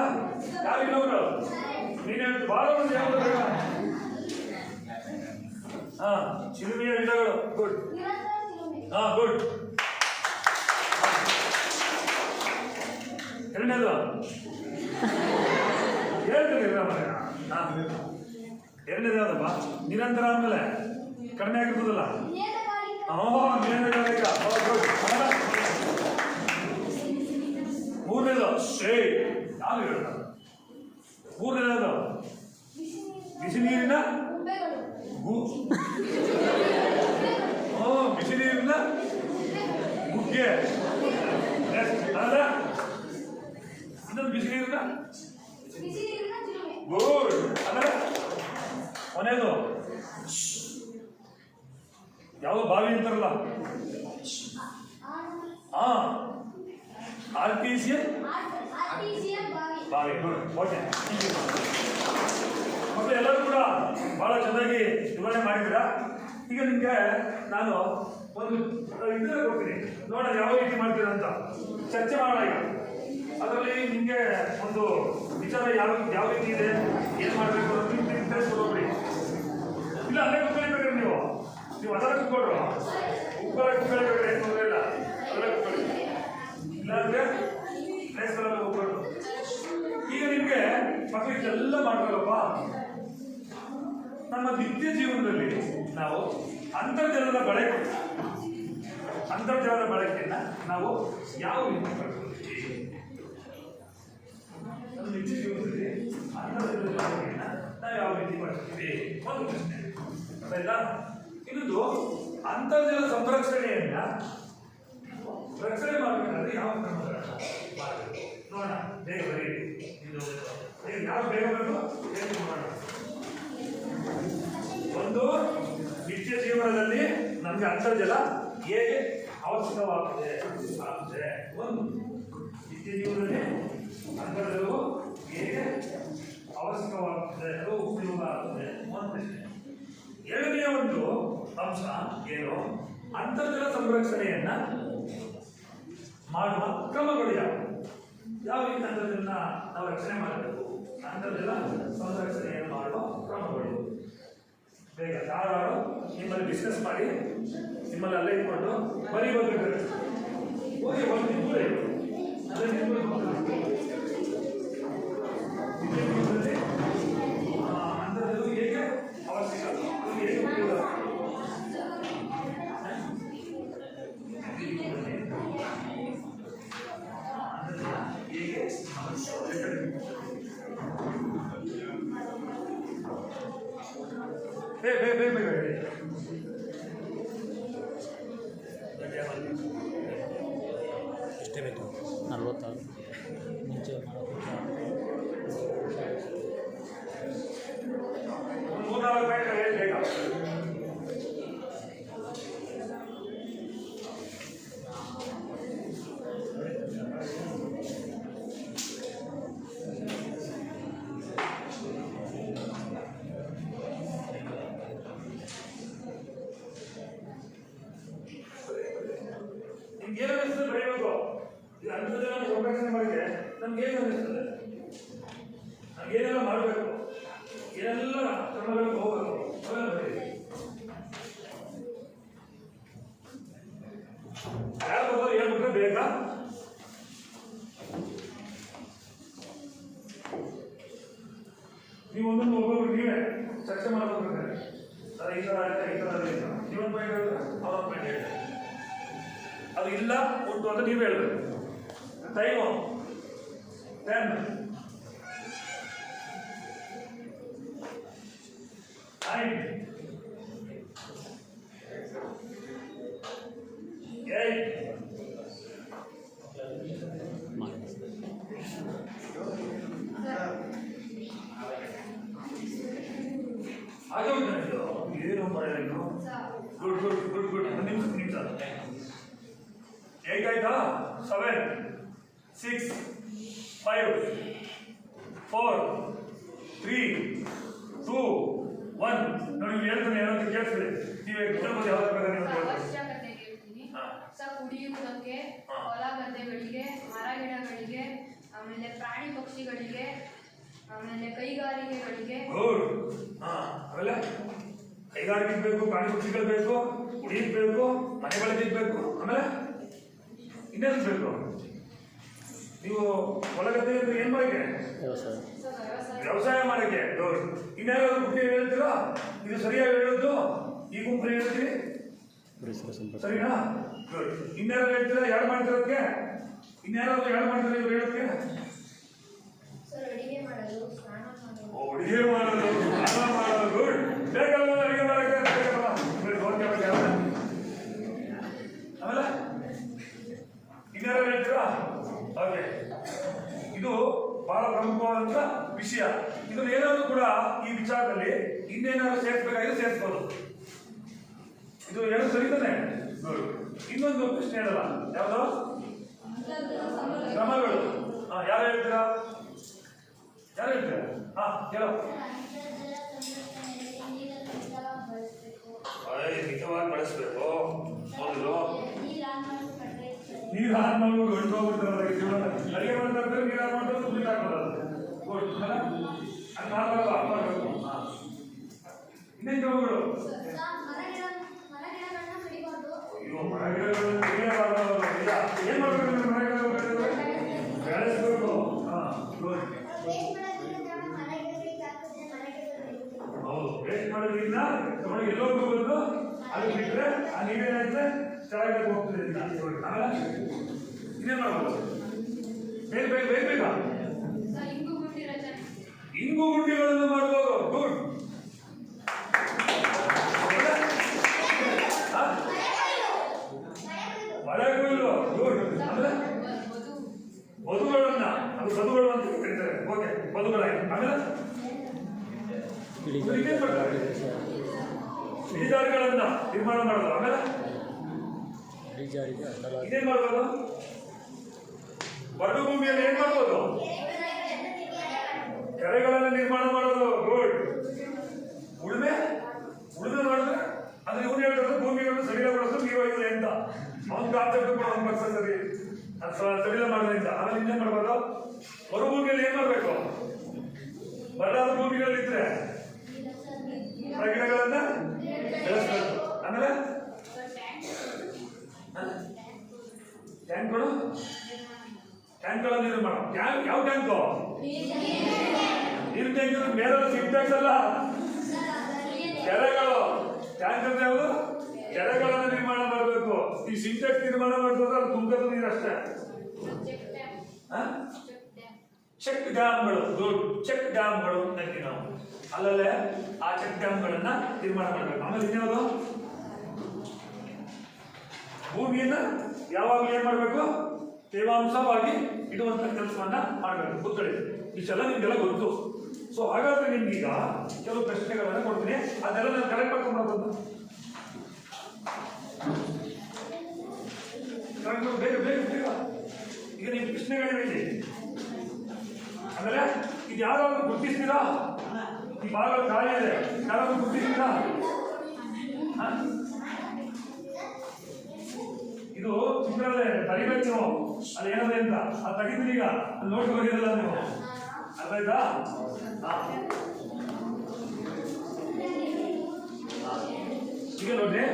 ಯಾರು ಇನ್ನೊಬ್ರು ನೀನು ಬಹಳ ಮಂದಿ ಯಾವ್ದು ಬೇಡ. ಹಾ ಚಿಲುಮೆಯ ಗಿಡಗಳು ಗುಡ್. ಹಾ ಗುಡ್. ಎರಡನೇದು ಹೇಳ್ತೀನಿ ಎರಡನೇದು ಯಾವ್ದಪ್ಪ? ನಿರಂತರ ಆದ್ಮೇಲೆ ಕಡಿಮೆ ಆಗಿರ್ತದಲ್ಲ. ನಿಯಂತ್ರಕಾಲಿಕ. ಮೂರನೇದು ಯಾರು ಹೇಳ? ಮೂರನೇದು ಯಾವುದು? ಬಿಸಿ ನೀರಿನ ಬಿಸಿ ನೀರಿನ ಗುಗ್ಗೆ. ಇನ್ನೊಂದು ಬಿಸಿ ನೀರಿನ ಗುಡ್. ಅಂದ್ರೆ ಕೊನೆಯದು ಯಾವುದು? ಬಾವಿ ಅಂತಾರಲ್ಲ. ಆರ್ಟಿಸಿಯನ್ ಬಾವಿ. ಗುಡ್. ಓಕೆ. ಮತ್ತೆ ಎಲ್ಲರೂ ಕೂಡ ಬಹಳ ಚೆನ್ನಾಗಿ ವಿವರಣೆ ಮಾಡಿದ್ದೀರಾ. ಈಗ ನಿಮಗೆ ನಾನು ಒಂದು ಇದರಲ್ಲಿ ಹೋಗ್ತೀನಿ ನೋಡೋಣ ಯಾವ ರೀತಿ ಮಾಡ್ತೀರ ಅಂತ ಚರ್ಚೆ ಮಾಡೋಣ. ಈಗ ಅದರಲ್ಲಿ ನಿಮಗೆ ಒಂದು ವಿಚಾರ ಯಾವ ರೀತಿ ಇದೆ, ಏನು ಮಾಡಬೇಕು ಅಂತ ತಿಳಿಸ್ಕೊಡ್ರಿ. ಇಲ್ಲ ಅಲ್ಲೇ ಕುತ್ಕೊಳ್ಬೇಕಾದ್ರೆ ನೀವು ಅದರ ಕುತ್ಕೊಳ್ರು ಕುತ್ಕೊಳ್ಬೇಕಾದ್ರೆ ಏನು ತೊಂದರೆ ಇಲ್ಲ. ಅದರಲ್ಲೇ ಕುತ್ಕೊಳ್ಳಿ. ಇಲ್ಲಾಂದ್ರೆ ಪ್ಲೇಸ್ಗಳೆಲ್ಲ ಹೋಗ್ಬಾರ್ದು. ಈಗ ನಿಮಗೆ ಮಕ್ಕಳಿಗೆಲ್ಲ ಮಾಡ್ಬೇಕಪ್ಪ. ನಾನು ನಮ್ಮ ನಿತ್ಯ ಜೀವನದಲ್ಲಿ ನಾವು ಅಂತರ್ಜಲದ ಬಳಕೆಯನ್ನ ನಾವು ಯಾವ ರೀತಿ ಮಾಡ್ಕೊಳ್ತೀವಿ? ನಮ್ಮ ನಿತ್ಯ ಜೀವನದಲ್ಲಿ ಅಂತರ್ಜಲದ ಬಳಕೆಯನ್ನ ನಾವು ಯಾವ ರೀತಿ ಮಾಡ್ತೀವಿ? ಒಂದು ಪ್ರಶ್ನೆ ಆಯ್ತಾ? ಇನ್ನೊಂದು, ಅಂತರ್ಜಲ ಸಂರಕ್ಷಣೆಯನ್ನ ರಕ್ಷಣೆ ಮಾಡಬೇಕಾದ್ರೆ ಯಾವ ಕ್ರಮಗಳನ್ನು ಮಾಡಬೇಕು ನೋಡೋಣ. ಬೇಗ ಬರೀರಿ. ಯಾವ ಬೇಗ ಬೇಕು ನೋಡೋಣ. ಒಂದು, ನಿತ್ಯ ಜೀವನದಲ್ಲಿ ನಮಗೆ ಅಂತರ್ಜಲ ಹೇಗೆ ಅವಶ್ಯಕವಾಗಿದೆ ಆಗುತ್ತೆ. ಒಂದು, ನಿತ್ಯ ಜೀವನದಲ್ಲಿ ಅಂತರ್ಜಲವು ಹೇಗೆ ಅವಶ್ಯಕವಾಗುತ್ತದೆ, ಅದು ಉಪಯೋಗ ಆಗುತ್ತದೆ. ಒಂದು ಪ್ರಶ್ನೆ. ಎರಡನೆಯ ಒಂದು ಅಂಶ ಏನು? ಅಂತರ್ಜಲ ಸಂರಕ್ಷಣೆಯನ್ನ ಮಾಡುವ ಕ್ರಮಗಳು ಯಾವ ರೀತಿ ಅಂತರ್ಜಲನ ನಾವು ರಕ್ಷಣೆ ಮಾಡಬೇಕು? ಅಂತರ್ಜಲ ಸಂರಕ್ಷಣೆಯನ್ನು ಮಾಡುವ ಕ್ರಮಗಳು. ಬೇಗ ಯಾರು ನಿಮ್ಮಲ್ಲಿ ಬಿಸ್ನೆಸ್ ಮಾಡಿ ನಿಮ್ಮಲ್ಲಿ ಅಲ್ಲೇ ಇಟ್ಕೊಂಡು ಬರೀಬೇಕು. ಹೋಗಿ ಒಂದು ನಿಂಬುಳೆ ಅದೇ ನಿಂಬುಳೆ ಅಂತರ್ಜಲ ಹೇಗೆ ಅವಶ್ಯಕ, ಹೇಗೆ ಉಪಯೋಗ? ಎಷ್ಟೇ ಬೇಕು? 46 ಮುಂಚೆ ಮೂರ್ನಾಲ್ಕು ಪಾಯಿಂಟ್ ಹೇಳಿ ಬೇಗ. ನಿಮ್ಗೆ ಏನು ಅನಿಸ್ತದೆ ಬರೀಬೇಕು? ಈ ಅಂತರ್ಜಲ ಸಂರಕ್ಷಣೆ ಮಾಡಿದ್ರೆ ನಮ್ಗೆ ಏನು ಅನಿಸ್ತದೆ? ನಮ್ಗೇನೆಲ್ಲ ಮಾಡಬೇಕು, ಏನೆಲ್ಲ ಕ್ರಮಗಳಿಗೆ ಹೋಗಬೇಕು, ಅವೆಲ್ಲ ಬರೀ. ಯಾರು ಬರ್ತಾರೆ ಹೇಳ್ಬಿಟ್ರೆ ಬೇಗ. ನೀವು ಒಂದೊಂದು ಒಬ್ಬೊಬ್ರು ನೀವೇ ಚರ್ಚೆ ಮಾಡಬೇಕಾದ್ರೆ ಈ ಥರ ಆಯ್ತಾ, ಈ ಥರ ಇಲ್ಲ, ನೀವೊಂದು ಪಾಯಿಂಟ್ ಹೇಳಿದ್ರೆ ಅವರೊಂದು ಪಾಯಿಂಟ್ ಹೇಳ್ತಾರೆ. ಅದು ಇಲ್ಲ ಉಂಟು ಅಂತ ನೀವು ಹೇಳ್ಬೇಕು. ಟೈಮು 10 9 8 ಹಾಗೆ ಉಂಟು. ಏನು ಮಾಡೋದು? Good good good good. ನಿಮಿಷ 8 ಆಯ್ತಾ? 7 6 5 4 3 2 1. ನೋಡಿ ಹೇಳ್ತಾನೆ ಏನಂತ ಕೇಳಿಸ್ರಿ. ನೀವು ಎಕ್ಸಾಂಪಲ್ ಯಾವ್ದು ಬೇಕಾದ್ರೆ ನೀವು ಹೇಳ್ಬೋದು. ಅವಶ್ಯಕತೆ ಹೇಳ್ತೀನಿ. ಕುಡಿಯುವುದಕ್ಕೆ, ಹೊಲ ಗದ್ದೆಗಳಿಗೆ, ಮರ ಗಿಡಗಳಿಗೆ, ಆಮೇಲೆ ಪ್ರಾಣಿ ಪಕ್ಷಿಗಳಿಗೆ, ಆಮೇಲೆ ಕೈಗಾರಿಕೆಗಳಿಗೆ. ಗುಡ್. ಆಮೇಲೆ ಕೈಗಾರಿಕೆ ಬೇಕು, ಪ್ರಾಣಿ ಪಕ್ಷಿಗಳು ಬೇಕು, ಕುಡಿಯಕ್ಕೆ ಬೇಕು, ಮನೆ ಬಳಕೆಗೆ ಬೇಕು. ಆಮೇಲೆ ಇನ್ನೇನು ಬೇಕು? ನೀವು ಹೊಲಗದ್ದೆ ಅಂದ್ರೆ ಏನ್ ಮಾಡಕ್ಕೆ? ವ್ಯವಸಾಯ ಮಾಡಕ್ಕೆ. ಗುಡ್. ಇನ್ಯಾರಾದ್ರೂ ಬುದ್ಧಿ ಹೇಳ್ತೀರಾ? ಇದು ಸರಿಯಾಗಿ ಹೇಳೋದು ಈ ಗುಂಪು ಹೇಳ್ತೀರಿ, ಸರಿನಾ? ಗುಡ್. ಇನ್ಯಾರು ಹೇಳ್ತೀರಾ ಯಾರು ಮಾಡ್ತಿರೋದಕ್ಕೆ? ಇನ್ಯಾರಾದ್ರೂ ಯಾರು ಮಾಡ್ತಾರೆ ಇವ್ರು ಹೇಳೋದಕ್ಕೆ? ಅಡಿಗೆ ಮಾಡೋದು, ಸ್ನಾನ ಮಾಡೋದು. ಅಡಿಗೆ ಮಾಡೋದು, ಸ್ನಾನ ಮಾಡೋದು. ಗುಡ್. ಬೇಕಲ್ಲ ಅಡಿಗೆ ಮಾಡಕ್ಕೆ? ಆಮೇಲೆ ಇನ್ಯಾರು ಹೇಳ್ತೀರಾ? ಓಕೆ. ಇದು ಬಹಳ ಪ್ರಮುಖವಾದಂತ ವಿಷಯ. ಇದನ್ನ ಏನಾದ್ರು ಕೂಡ ಈ ವಿಚಾರದಲ್ಲಿ ಇನ್ನೇನಾದ್ರು ಸೇರಿಸಬೇಕಾದ್ರೆ ಸೇರಿಸಬಹುದು. ಇದು ಏನು ಸರಿತಾನೆ? ಗುಡ್. ಇನ್ನೊಂದು ಪ್ರಶ್ನೆ ಹೇಳಲ್ಲ, ಯಾವುದು? ಕ್ರಮಗಳು. ಯಾರು ಹೇಳ್ತೀರಾ? ಯಾರು ಹೇಳ್ತೀರಾ? ಹೇಳೋ. ಮಿತವಾಗಿ ಬಳಸಬೇಕು. ಮೊದಲು ನೀರು ಆನ್ ಮಾಡ್ಕೊಂಡು ಹೊಂಟು ಹೋಗ್ಬಿಡ್ತಾರೆ. ಅಡಿಗೆ ಮಾಡ್ತಾರೆ, ನೀರು ಆನ್ ಮಾಡ್ತಾರೆ, ನೀರು ಹಾಕೋದು. ಮಾಡಬೇಕು. ಇನ್ನೇನು ಕ್ರಮಗಳು? ಅಯ್ಯೋ, ಮರಗಿಡಗಳನ್ನು ಬೆಳೆಯಬಾರದು. ಏನ್ ಮಾಡ್ಬೇಕು? ಮರಗಿಡಗಳು ಬೆಳೆಸಬೇಕು. ಹೌದು, ವೇಸ್ಟ್ ಮಾಡಿದ್ರೆ ನೀರನ್ನ ತಗೊಂಡು ಎಲ್ಲೋ ಬಂದು ಅಲ್ಲಿ ಬಿಟ್ಟರೆ ಆ ನೀರೇನಾಗುತ್ತೆ ಕೆಳಗಡೆ ಹೋಗ್ತದೆ. ಆಮೇಲೆ ಇನ್ನೇನು ಮಾಡ್ಬೋದು? ಬೇಗ ಬೇಗ ಬೇಗ ಬೇಗ ಇಂಗು ಗುಂಡಿ ರಚನೆ. ಇಂಗು ಗುಂಡಿಗಳನ್ನು ಮಾಡ್ಬೋದು. ಗುಡ್. ಮಳೆ ಕೊಯ್ಲು. ಗುಡ್. ಆಮೇಲೆ ಬದುಗಳನ್ನ, ಅದು ಬದುಗಳು ಅಂತ ಕರೀತಾರೆ. ಓಕೆ, ಬದುಗಳಾಗಿ. ಆಮೇಲೆ ಇಳಿಜಾರುಗಳನ್ನ ನಿರ್ಮಾಣ ಮಾಡೋದು. ಆಮೇಲೆ ಇದೇನ್ ಮಾಡ್ಬೋದು? ಬರಡು ಭೂಮಿಯಲ್ಲಿ ಏನ್ ಮಾಡ್ಬೋದು? ಕೆರೆಗಳನ್ನ ನಿರ್ಮಾಣ ಮಾಡೋದು. ಗುಡ್. ಉಳುಮೆ ಮಾಡಿದ್ರೆ ಅಂದ್ರೆ ಇವನು ಹೇಳ್ತಾರೆ ಭೂಮಿಗಳನ್ನು ಸಡಿಲಗೊಳಿಸೋದು ನೀವಾಗಿದೆ ಅಂತ. ಅವನ ಕಾನ್ಸೆಪ್ಟ್ ಕೂಡ ಅವ್ನ ಪಕ್ಷ ಸರಿ ಸಡಿಲ ಮಾಡೋದ್ರಿಂದ. ಆಮೇಲೆ ಇನ್ನೇನ್ ಮಾಡ್ಬೋದು? ಮರುಭೂಮಿಯಲ್ಲಿ ಏನ್ ಮಾಡ್ಬೇಕು? ಬರಡಾದ ಭೂಮಿಗಳಿದ್ರೆ ಗಿಡಗಳನ್ನ ಬೆಳೆಸಬೇಕು. ಆಮೇಲೆ ಟ್ಯಾಂಕ್ಗಳು, ಟ್ಯಾಂಕ್ಗಳ ನಿರ್ಮಾಣ. ಯಾವ ಟ್ಯಾಂಕು? ನೀರು ಟ್ಯಾಂಕ್. ಮೇಲೆಲ್ಲ ಸಿಂಟ್ಯಾಕ್ಸ್ ಅಲ್ಲ, ಕೆರೆಗಳು. ಟ್ಯಾಂಕ್ ಅಂದ್ರೆ ಯಾವುದು? ಕೆರೆಗಳನ್ನ ನಿರ್ಮಾಣ ಮಾಡಬೇಕು. ಈ ಸಿಂಟ್ಯಾಕ್ಸ್ ನಿರ್ಮಾಣ ಮಾಡಿದ್ರೆ ಅದು ತುಂಬದ ನೀರು ಅಷ್ಟೇ. ಚೆಕ್ ಡ್ಯಾಮ್ಗಳು. ಗುಡ್. ಚೆಕ್ ಡ್ಯಾಮ್ಗಳು ಅಂತೀವಿ ನಾವು. ಅಲ್ಲಲ್ಲೇ ಆ ಚೆಕ್ ಡ್ಯಾಮ್ಗಳನ್ನ ನಿರ್ಮಾಣ ಮಾಡಬೇಕು. ಆಮೇಲೆ ಇನ್ಯಾವುದು? ಭೂಮಿಯನ್ನ ಯಾವಾಗಲೂ ಏನ್ ಮಾಡಬೇಕು? ತೇವಾಂಶವಾಗಿ ಇಡುವಂತ ಕೆಲಸವನ್ನ ಮಾಡಬೇಕು. ಗೊತ್ತಳಿ, ಇಷ್ಟೆಲ್ಲ ನಿಮ್ಗೆಲ್ಲ ಗೊತ್ತು. ಸೊ ಹಾಗಾದ್ರೆ ನಿಮ್ಗೀಗ ಕೆಲವು ಪ್ರಶ್ನೆಗಳನ್ನ ಕೊಡ್ತೀನಿ, ಅದೆಲ್ಲ ನಾನು ಕರೆಕ್ಟ್ ಮಾಡ್ಕೊಂಡು ಬೇಗ ಬೇಗ ಬೇಗ. ಈಗ ನಿಮ್ಮ ಪ್ರಶ್ನೆಗಳಿವೆ. ಆಮೇಲೆ ಇದು ಯಾರಾದ್ರೂ ಗುರ್ತಿಸ್ತೀರಾ? ಈ ಭಾಗ ಖಾಲಿ ಇದೆ, ಯಾರಾದ್ರೂ ಗುರ್ತಿಸ್ತೀರಾ? ಇದು ಚಿತ್ರದಲ್ಲಿ ಬರಿಬೇಕು ನೀವು. ಅಲ್ಲಿ ಏನದೆ ಅಂತ ಅದು ತೆಗಿತೀನಿ. ಈಗ ಅಲ್ಲಿ ನೋಟ್ ಬರೆಯೋದಿಲ್ಲ ನೀವು. ಅರ್ಥ ಆಯ್ತಾ? ಈಗ ನೋಡಿ,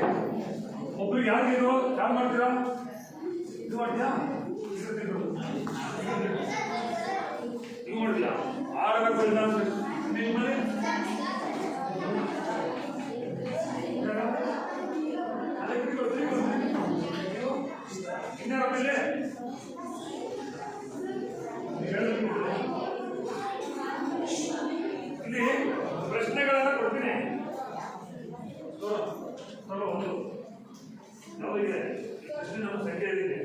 ಒಬ್ರಿಗೆ ಯಾರಿಗೇನು ಯಾರು ಮಾಡ್ತೀರಾ? ಇದು ಮಾಡ್ತೀಯಾ? ಇದು ಮಾಡ್ತೀಯಾ? ಆಡಬೇಕು ಇಲ್ಲ ನಿಮ್ಮಲ್ಲಿ ಇನ್ನೇನಪ್ಪಿಲ್ಲ ಇಲ್ಲಿ ಪ್ರಶ್ನೆಗಳನ್ನ ಕೊಡ್ತೀನಿ. ಒಂದು ಯಾವುದಿದೆ ಪ್ರಶ್ನೆ ನಮ್ಮ ಸಂಖ್ಯೆ ಇದೆ.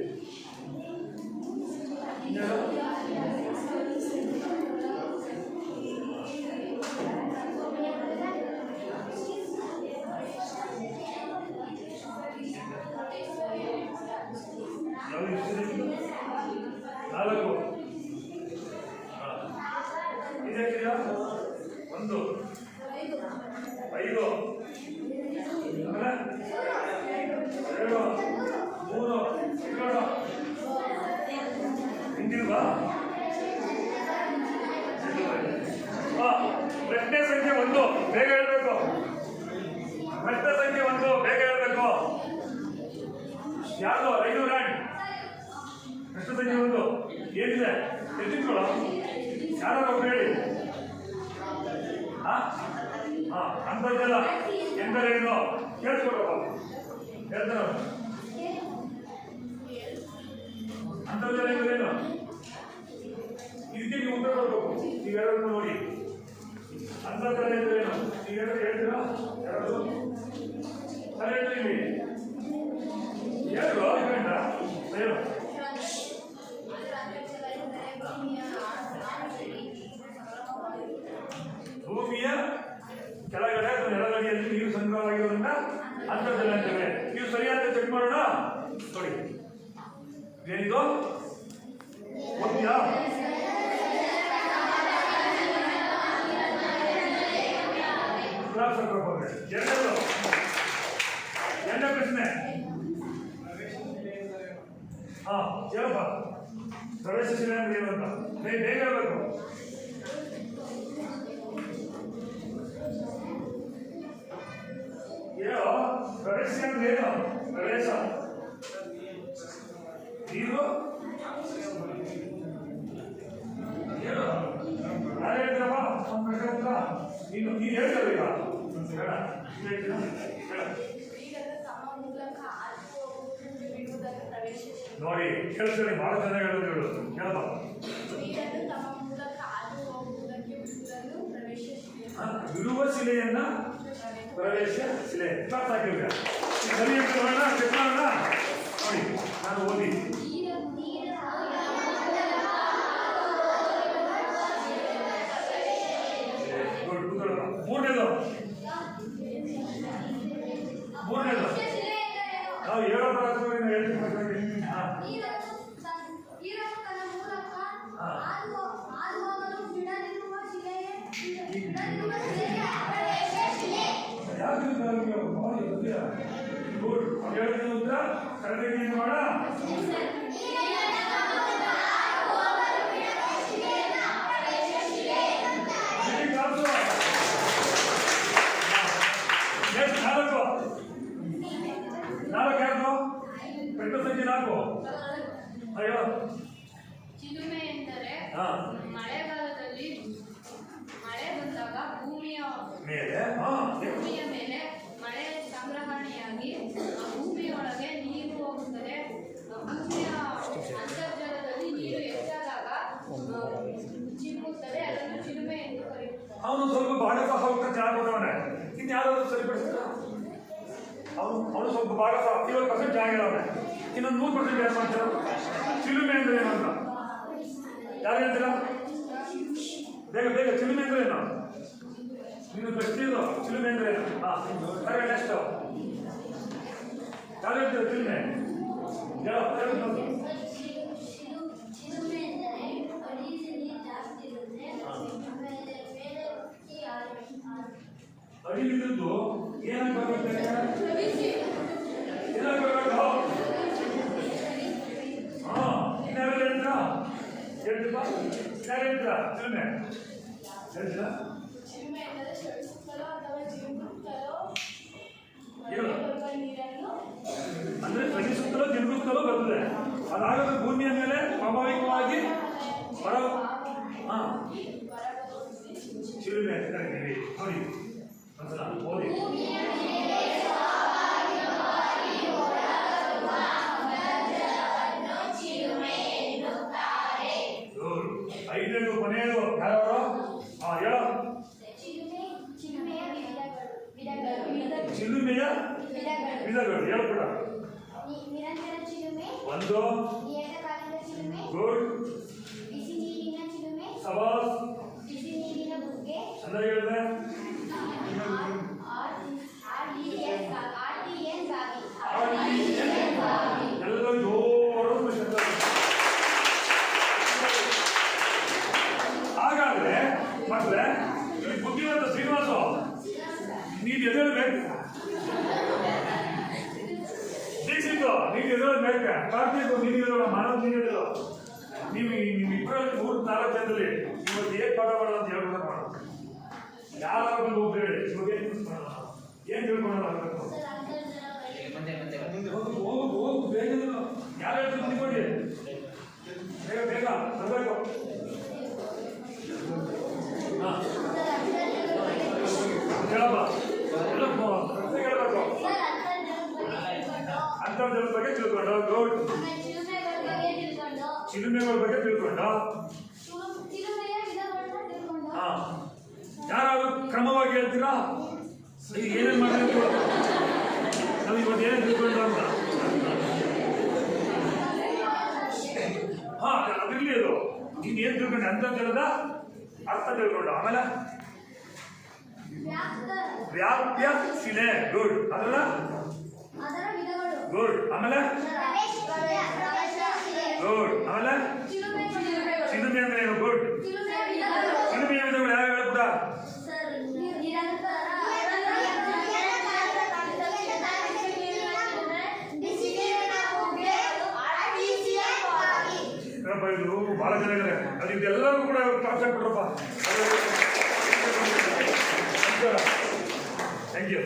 ನಾಲ್ಕು ಇದಕ್ಕಿದೆಯಾ? ಒಂದು, ಐದು, ಆಮೇಲೆ ಎರಡು, ಮೂರು, ಎರಡು ಹಿಂದಿಲ್ವಾ? ಪ್ರಶ್ನೆ ಸಂಖ್ಯೆ ಒಂದು ಬೇಗ ಹೇಳ್ಬೇಕು. ಪ್ರಶ್ನೆ ಸಂಖ್ಯೆ ಒಂದು ಬೇಗ ಹೇಳ್ಬೇಕು. ಯಾರು? 500 ರನ್. ಪ್ರಶ್ನೆ ಸಂಖ್ಯೆ ಒಂದು ಏನಿದೆ? ಎತ್ತಿಟ್ಕೊಳ್ಳೋ. ಯಾರು ಒಬ್ರು ಹೇಳಿ. ಅಂತರ್ಜಲ ಎಂದರೇನು ಕೇಳ್ಕೊಡಪ್ಪ. ಹೇಳ್ತಾರ ಅಂತರ್ಜಲ ಎಂದರೇನು? ಇದಕ್ಕೆ ನೀವು ಉತ್ತರ ಕೊಡ್ಬೇಕು. ನೀವೆರಡನ್ನು ನೋಡಿ. ಅಂತರ್ಜಲ ಎಂದರೇನು ನೀವೆರಡು ಹೇಳ್ತೀರಾ? ಎರಡು ಕರೆಕ್ಟ್ ಇಲ್ಲಿ ಹೇಳು. ಬೇಡ ಹೇಳು. ಭೂಮಿಯ ಕೆಳಗಡೆ ಅಥವಾ ನೆಲಗಡಿಯಲ್ಲಿ ನೀರು ಸಂಗ್ರಹವಾಗಿರೋದ್ರಿಂದ ಅಂತರ್ಜಲ ಅಂತೇವೆ. ನೀವು ಸರಿಯಾದ ಚೆಕ್ ಮಾಡೋಣ. ನೋಡಿ ಏನಿದು? ಓದ್ತೀಯಾ? ಎರಡನೇ ಪ್ರಶ್ನೆ. ಹೇಳಪ್ಪ. ಪ್ರವೇಶಶೀಲ ಅಂದ್ರೆ ಏನು ಅಂತ ಬೇಗ ಹೇಳ್ಬೇಕು. ಹೇಳೋ. ಪ್ರವೇಶ ಅಂದ್ರೆ ಏನು? ಪ್ರವೇಶ ನೀರು ಹೇಳು. ಯಾರು ಹೇಳ್ತೀರಪ್ಪ? ನೀನು ಹೇಳ್ತೀರ ಈಗ ಹೇಳ ಹೇಳ ನೀರನ್ನು ತಮ್ಮ ಮೂಲಕ ಹಾದು ಹೋಗುವುದನ್ನು ಬಿಡುವುದನ್ನು ಪ್ರವೇಶ ನೋಡಿ ಕೇಳಿಸ್ಕೊಳ್ಳಿ, ಬಹಳ ಚೆನ್ನಾಗಿ ಹೇಳೋದು ಕೇಳಪ್ಪ. ನೀರನ್ನು ತಮ್ಮ ಮೂಲಕ ಹಾದು ಹೋಗುವುದಕ್ಕೆ ಬಿಡುವುದನ್ನು ಪ್ರವೇಶ ಬಿಡುವ ಶಿಲೆಯನ್ನ ಪ್ರವೇಶ ಶಿಲೆ ಕ್ಲಾಸ್ ಹಾಕಿದ್ರೆ ಸರಿ ಅಂತ ನೋಡೋಣ, ಚೆಕ್ ಮಾಡೋಣ. ನೋಡಿ ನಾನು ಓದಿ ಮೂರನೇದು ನಾವು ಹೇಳೋ ಪ್ರಾರ್ಥನೆ ಹೇಳ್ತೀವಿ. ನೀರನ್ನು ತನ್ನ ಮೂಲಕ ಹಾದು ಹೋಗಲು ಬಿಡದಿರುವ ಶಿಲೆಯೇ ಪ್ರವೇಶ ಶಿಲೆ. ಯಾಕೆ ಗುಡ್ ಹೇಳ್ತೀನಿ ಉತ್ತರ ಕರೆಕ್ಟಾಗಿ ಮಾಡ. ನಾಲ್ಕು ಯಾರು ಪೆಟ್ಟು ಸಂಖ್ಯೆ 4 ಅಯ್ಯೋ ಚಿಲುಮೆ ಎಂದರೆ ಹಾ. ಮಳೆಗಾಲದಲ್ಲಿ ಮಳೆ ಬಂದಾಗ ಭೂಮಿಯ ಮೇಲೆ ಮೇಲೆ ಮಳೆ ಸಂಗ್ರಹಣೆಯಾಗಿ ಭೂಮಿಯೊಳಗೆ ನೀರು ಹೋಗುತ್ತದೆ. ಭೂಮಿಯ ಅಂತರ್ಜಲದಲ್ಲಿ ನೀರು ಹೆಚ್ಚಾದಾಗ ಚಿಮ್ಮುತ್ತದೆ. ಅದನ್ನು ಚಿಲುಮೆ ಎಂದು ಕರೆಯುತ್ತಾರೆ. ಅವನು ಸ್ವಲ್ಪ ಭಾಗಸ ಸ್ವಲ್ಪ ಚೆನ್ನಾಗಿ ಕೊಟ್ಟವನೆ. ಇನ್ಯಾರಾದ್ರೂ ಸರಿಪಡಿಸ್ತಾರ? ಅವನು ಸ್ವಲ್ಪ ಭಾಗಸ 50% ಚೆನ್ನಾಗಿರೋನೆ, ಇನ್ನೊಂದು 100% ಏನು ಮಾಡ್ತಾರ? ಚಿಲುಮೆ ಅಂದ್ರೆ ಏನಂತ ಯಾರು ಹೇಳ್ತೀರಾ? ಬೇಗ ಬೇಗ ಚಿಲುಮೆ ಅಂದ್ರೆ ಏನು? ನೀನು ಪ್ರಶ್ನೆ ಇದು ಚಿಲುಮೆ ಅಂದ್ರೆ ಏನು? ಹಾಂ ನೆಕ್ಸ್ಟ್ ಯಾರು ಹೇಳ್ತೀರಾ ಚಿಲುಮೆ? ಶಿಲುಮೆ ಎಂದರೆ ಅಡಿಯಲ್ಲಿ ನೀರು ಜಾಸ್ತಿ ಇರುತ್ತೆ. ಆಮೇಲೆ ಮೇಲೆ ಅಡಿಲಿದ್ದು ಏನಾಗಬೇಕು? ಏನಾಗಬೇಕು? ಇನ್ಯಾರು ಹೇಳ್ತೀರಾ? ಹೇಳ್ತೀರಾ? ಯಾರು ಹೇಳ್ತೀರಾ? ಚಿಲುಮೆ ಹೇಳ್ತೀರಾ? ಚಿಲುಮೆ ಎಂದರೆ ಸ್ರವಿಸುತ್ತಲೋ ಅಥವಾ ಜಿನುಗುತ್ತಲೋ ಏನು ಬರುವ ನೀರನ್ನು ಅಂದ್ರೆ ಸ್ರವಿಸುತ್ತಲೋ ಜಿನುಗುತ್ತಲೋ ಬರ್ತದೆ. ಅದಾಗದ ಭೂಮಿಯ ಮೇಲೆ ಸ್ವಾಭಾವಿಕವಾಗಿ ಹೊರ ಚಿಲುಮೆ ಅಂತ ಕರಿತೀವಿ. ನೋಡಿ ಒಂದ್ಸಲ ಓದಿ. ಐದನೇದು ಕೊನೆಯದು ಯಾರವರು? ಹೇಳ. ಚಿಲುಮೆಯ ಚಿಲುಮೆಯ ವಿಧಗಳು ಹೇಳ್ಬಿಡ. ನಿರಂತರ ಚಿಲುಮೆ, ಒಂದು ಏಕಕಾಲಿಕ ಚಿಲುಮೆ, ಗುಡ್ ಬಿಸಿ ನೀರಿನ ಚಿಲುಮೆ, ಸವಾಸ್ ಬಿಸಿ ನೀರಿನ ಬುಗ್ಗೆ, ಚೆನ್ನಾಗಿ ಹೇಳಿದೆ. ಎಲ್ಲ ಜೋರು ಶಬ್ದ. ಹಾಗಾದ್ರೆ ಮಕ್ಕಳೇ, ಇಲ್ಲಿ ಬುದ್ಧಿವಂತ ಶ್ರೀನಿವಾಸು ನೀನು ಎದ್ದೇಳಬೇಕು. ದೀಕ್ಷಿತು ನೀನು ಎದ್ದೇಳಬೇಕು. ಕಾರ್ತಿಕ್ ನೀನು ಎದ್ದೇಳ, ಮಾನವ್ ನೀನು ಎದ್ದೇಳ. ನೀವು ಇಬ್ಬರಲ್ಲಿ 3-4 ಜನದಲ್ಲಿ ಇವತ್ತು ಏನ್ ಪಾಠ ಮಾಡೋದು ಅಂತ ಹೇಳ್ಬಿಟ್ಟು ಮಾಡು. ಯಾರು ಬಂದು ಹೋಗ್ಬೇಡಿ. ಇವಾಗ ಏನ್ ತಿಳ್ಕೊಳ್ಳೋಣ ಆಗಬೇಕು. ಹೋಗು ಬೇಗ. ಯಾರು ಹೇಳ್ತೀವಿ ನಿಂತ್ಕೊಳ್ಳಿ, ಬೇಗ ಬೇಗ ಬರಬೇಕು. ಹೇಳಪ್ಪ, ಹೇಳ್ಬೇಕು. ಅಂತರ್ಜಲದ ಬಗ್ಗೆ ತಿಳ್ಕೊಂಡು, ಗುಡ್. ಚಿಲುಮೆಗಳ ಬಗ್ಗೆ ತಿಳ್ಕೊಂಡು, ಯಾರಾದ್ರೂ ಕ್ರಮವಾಗಿ ಹೇಳ್ತೀರಾ? ಈಗ ಏನೇನು ಮಾಡಬೇಕು ನಾವು ಇವತ್ತು ಏನೇನು ತಿಳ್ಕೊಂಡು ಅಂತ? ಅದಿರ್ಲಿ. ಅದು ನೀನು ಏನ್ ತಿಳ್ಕೊಂಡು ಅಂತರ್ಜಲದ ಅರ್ಥ ತಿಳ್ಕೊಂಡು, ಆಮೇಲೆ ವ್ಯಾಪ್ಯ ಶಿಲೆ, ಗುಡ್. ಅದರ ಗುಡ್. ಆಮೇಲೆ ಗುಡ್. ಆಮೇಲೆ ಚಿಲುಮೆ ಅಂದ್ರೆ ಏನು? ಗುಡ್. ಚಿಲುಮೆಯ ವಿಧಗಳು ಯಾವ ಹೇಳ್ಬಿಡ? ಇದು ಬಹಳ ಚೆನ್ನಾಗಿದೆ. ಅದು ಇದೆಲ್ಲರೂ ಕೂಡ ಕ್ಲಾಸ್ ಆಗ್ಬಿಟ್ರಪ್ಪ. Thank you.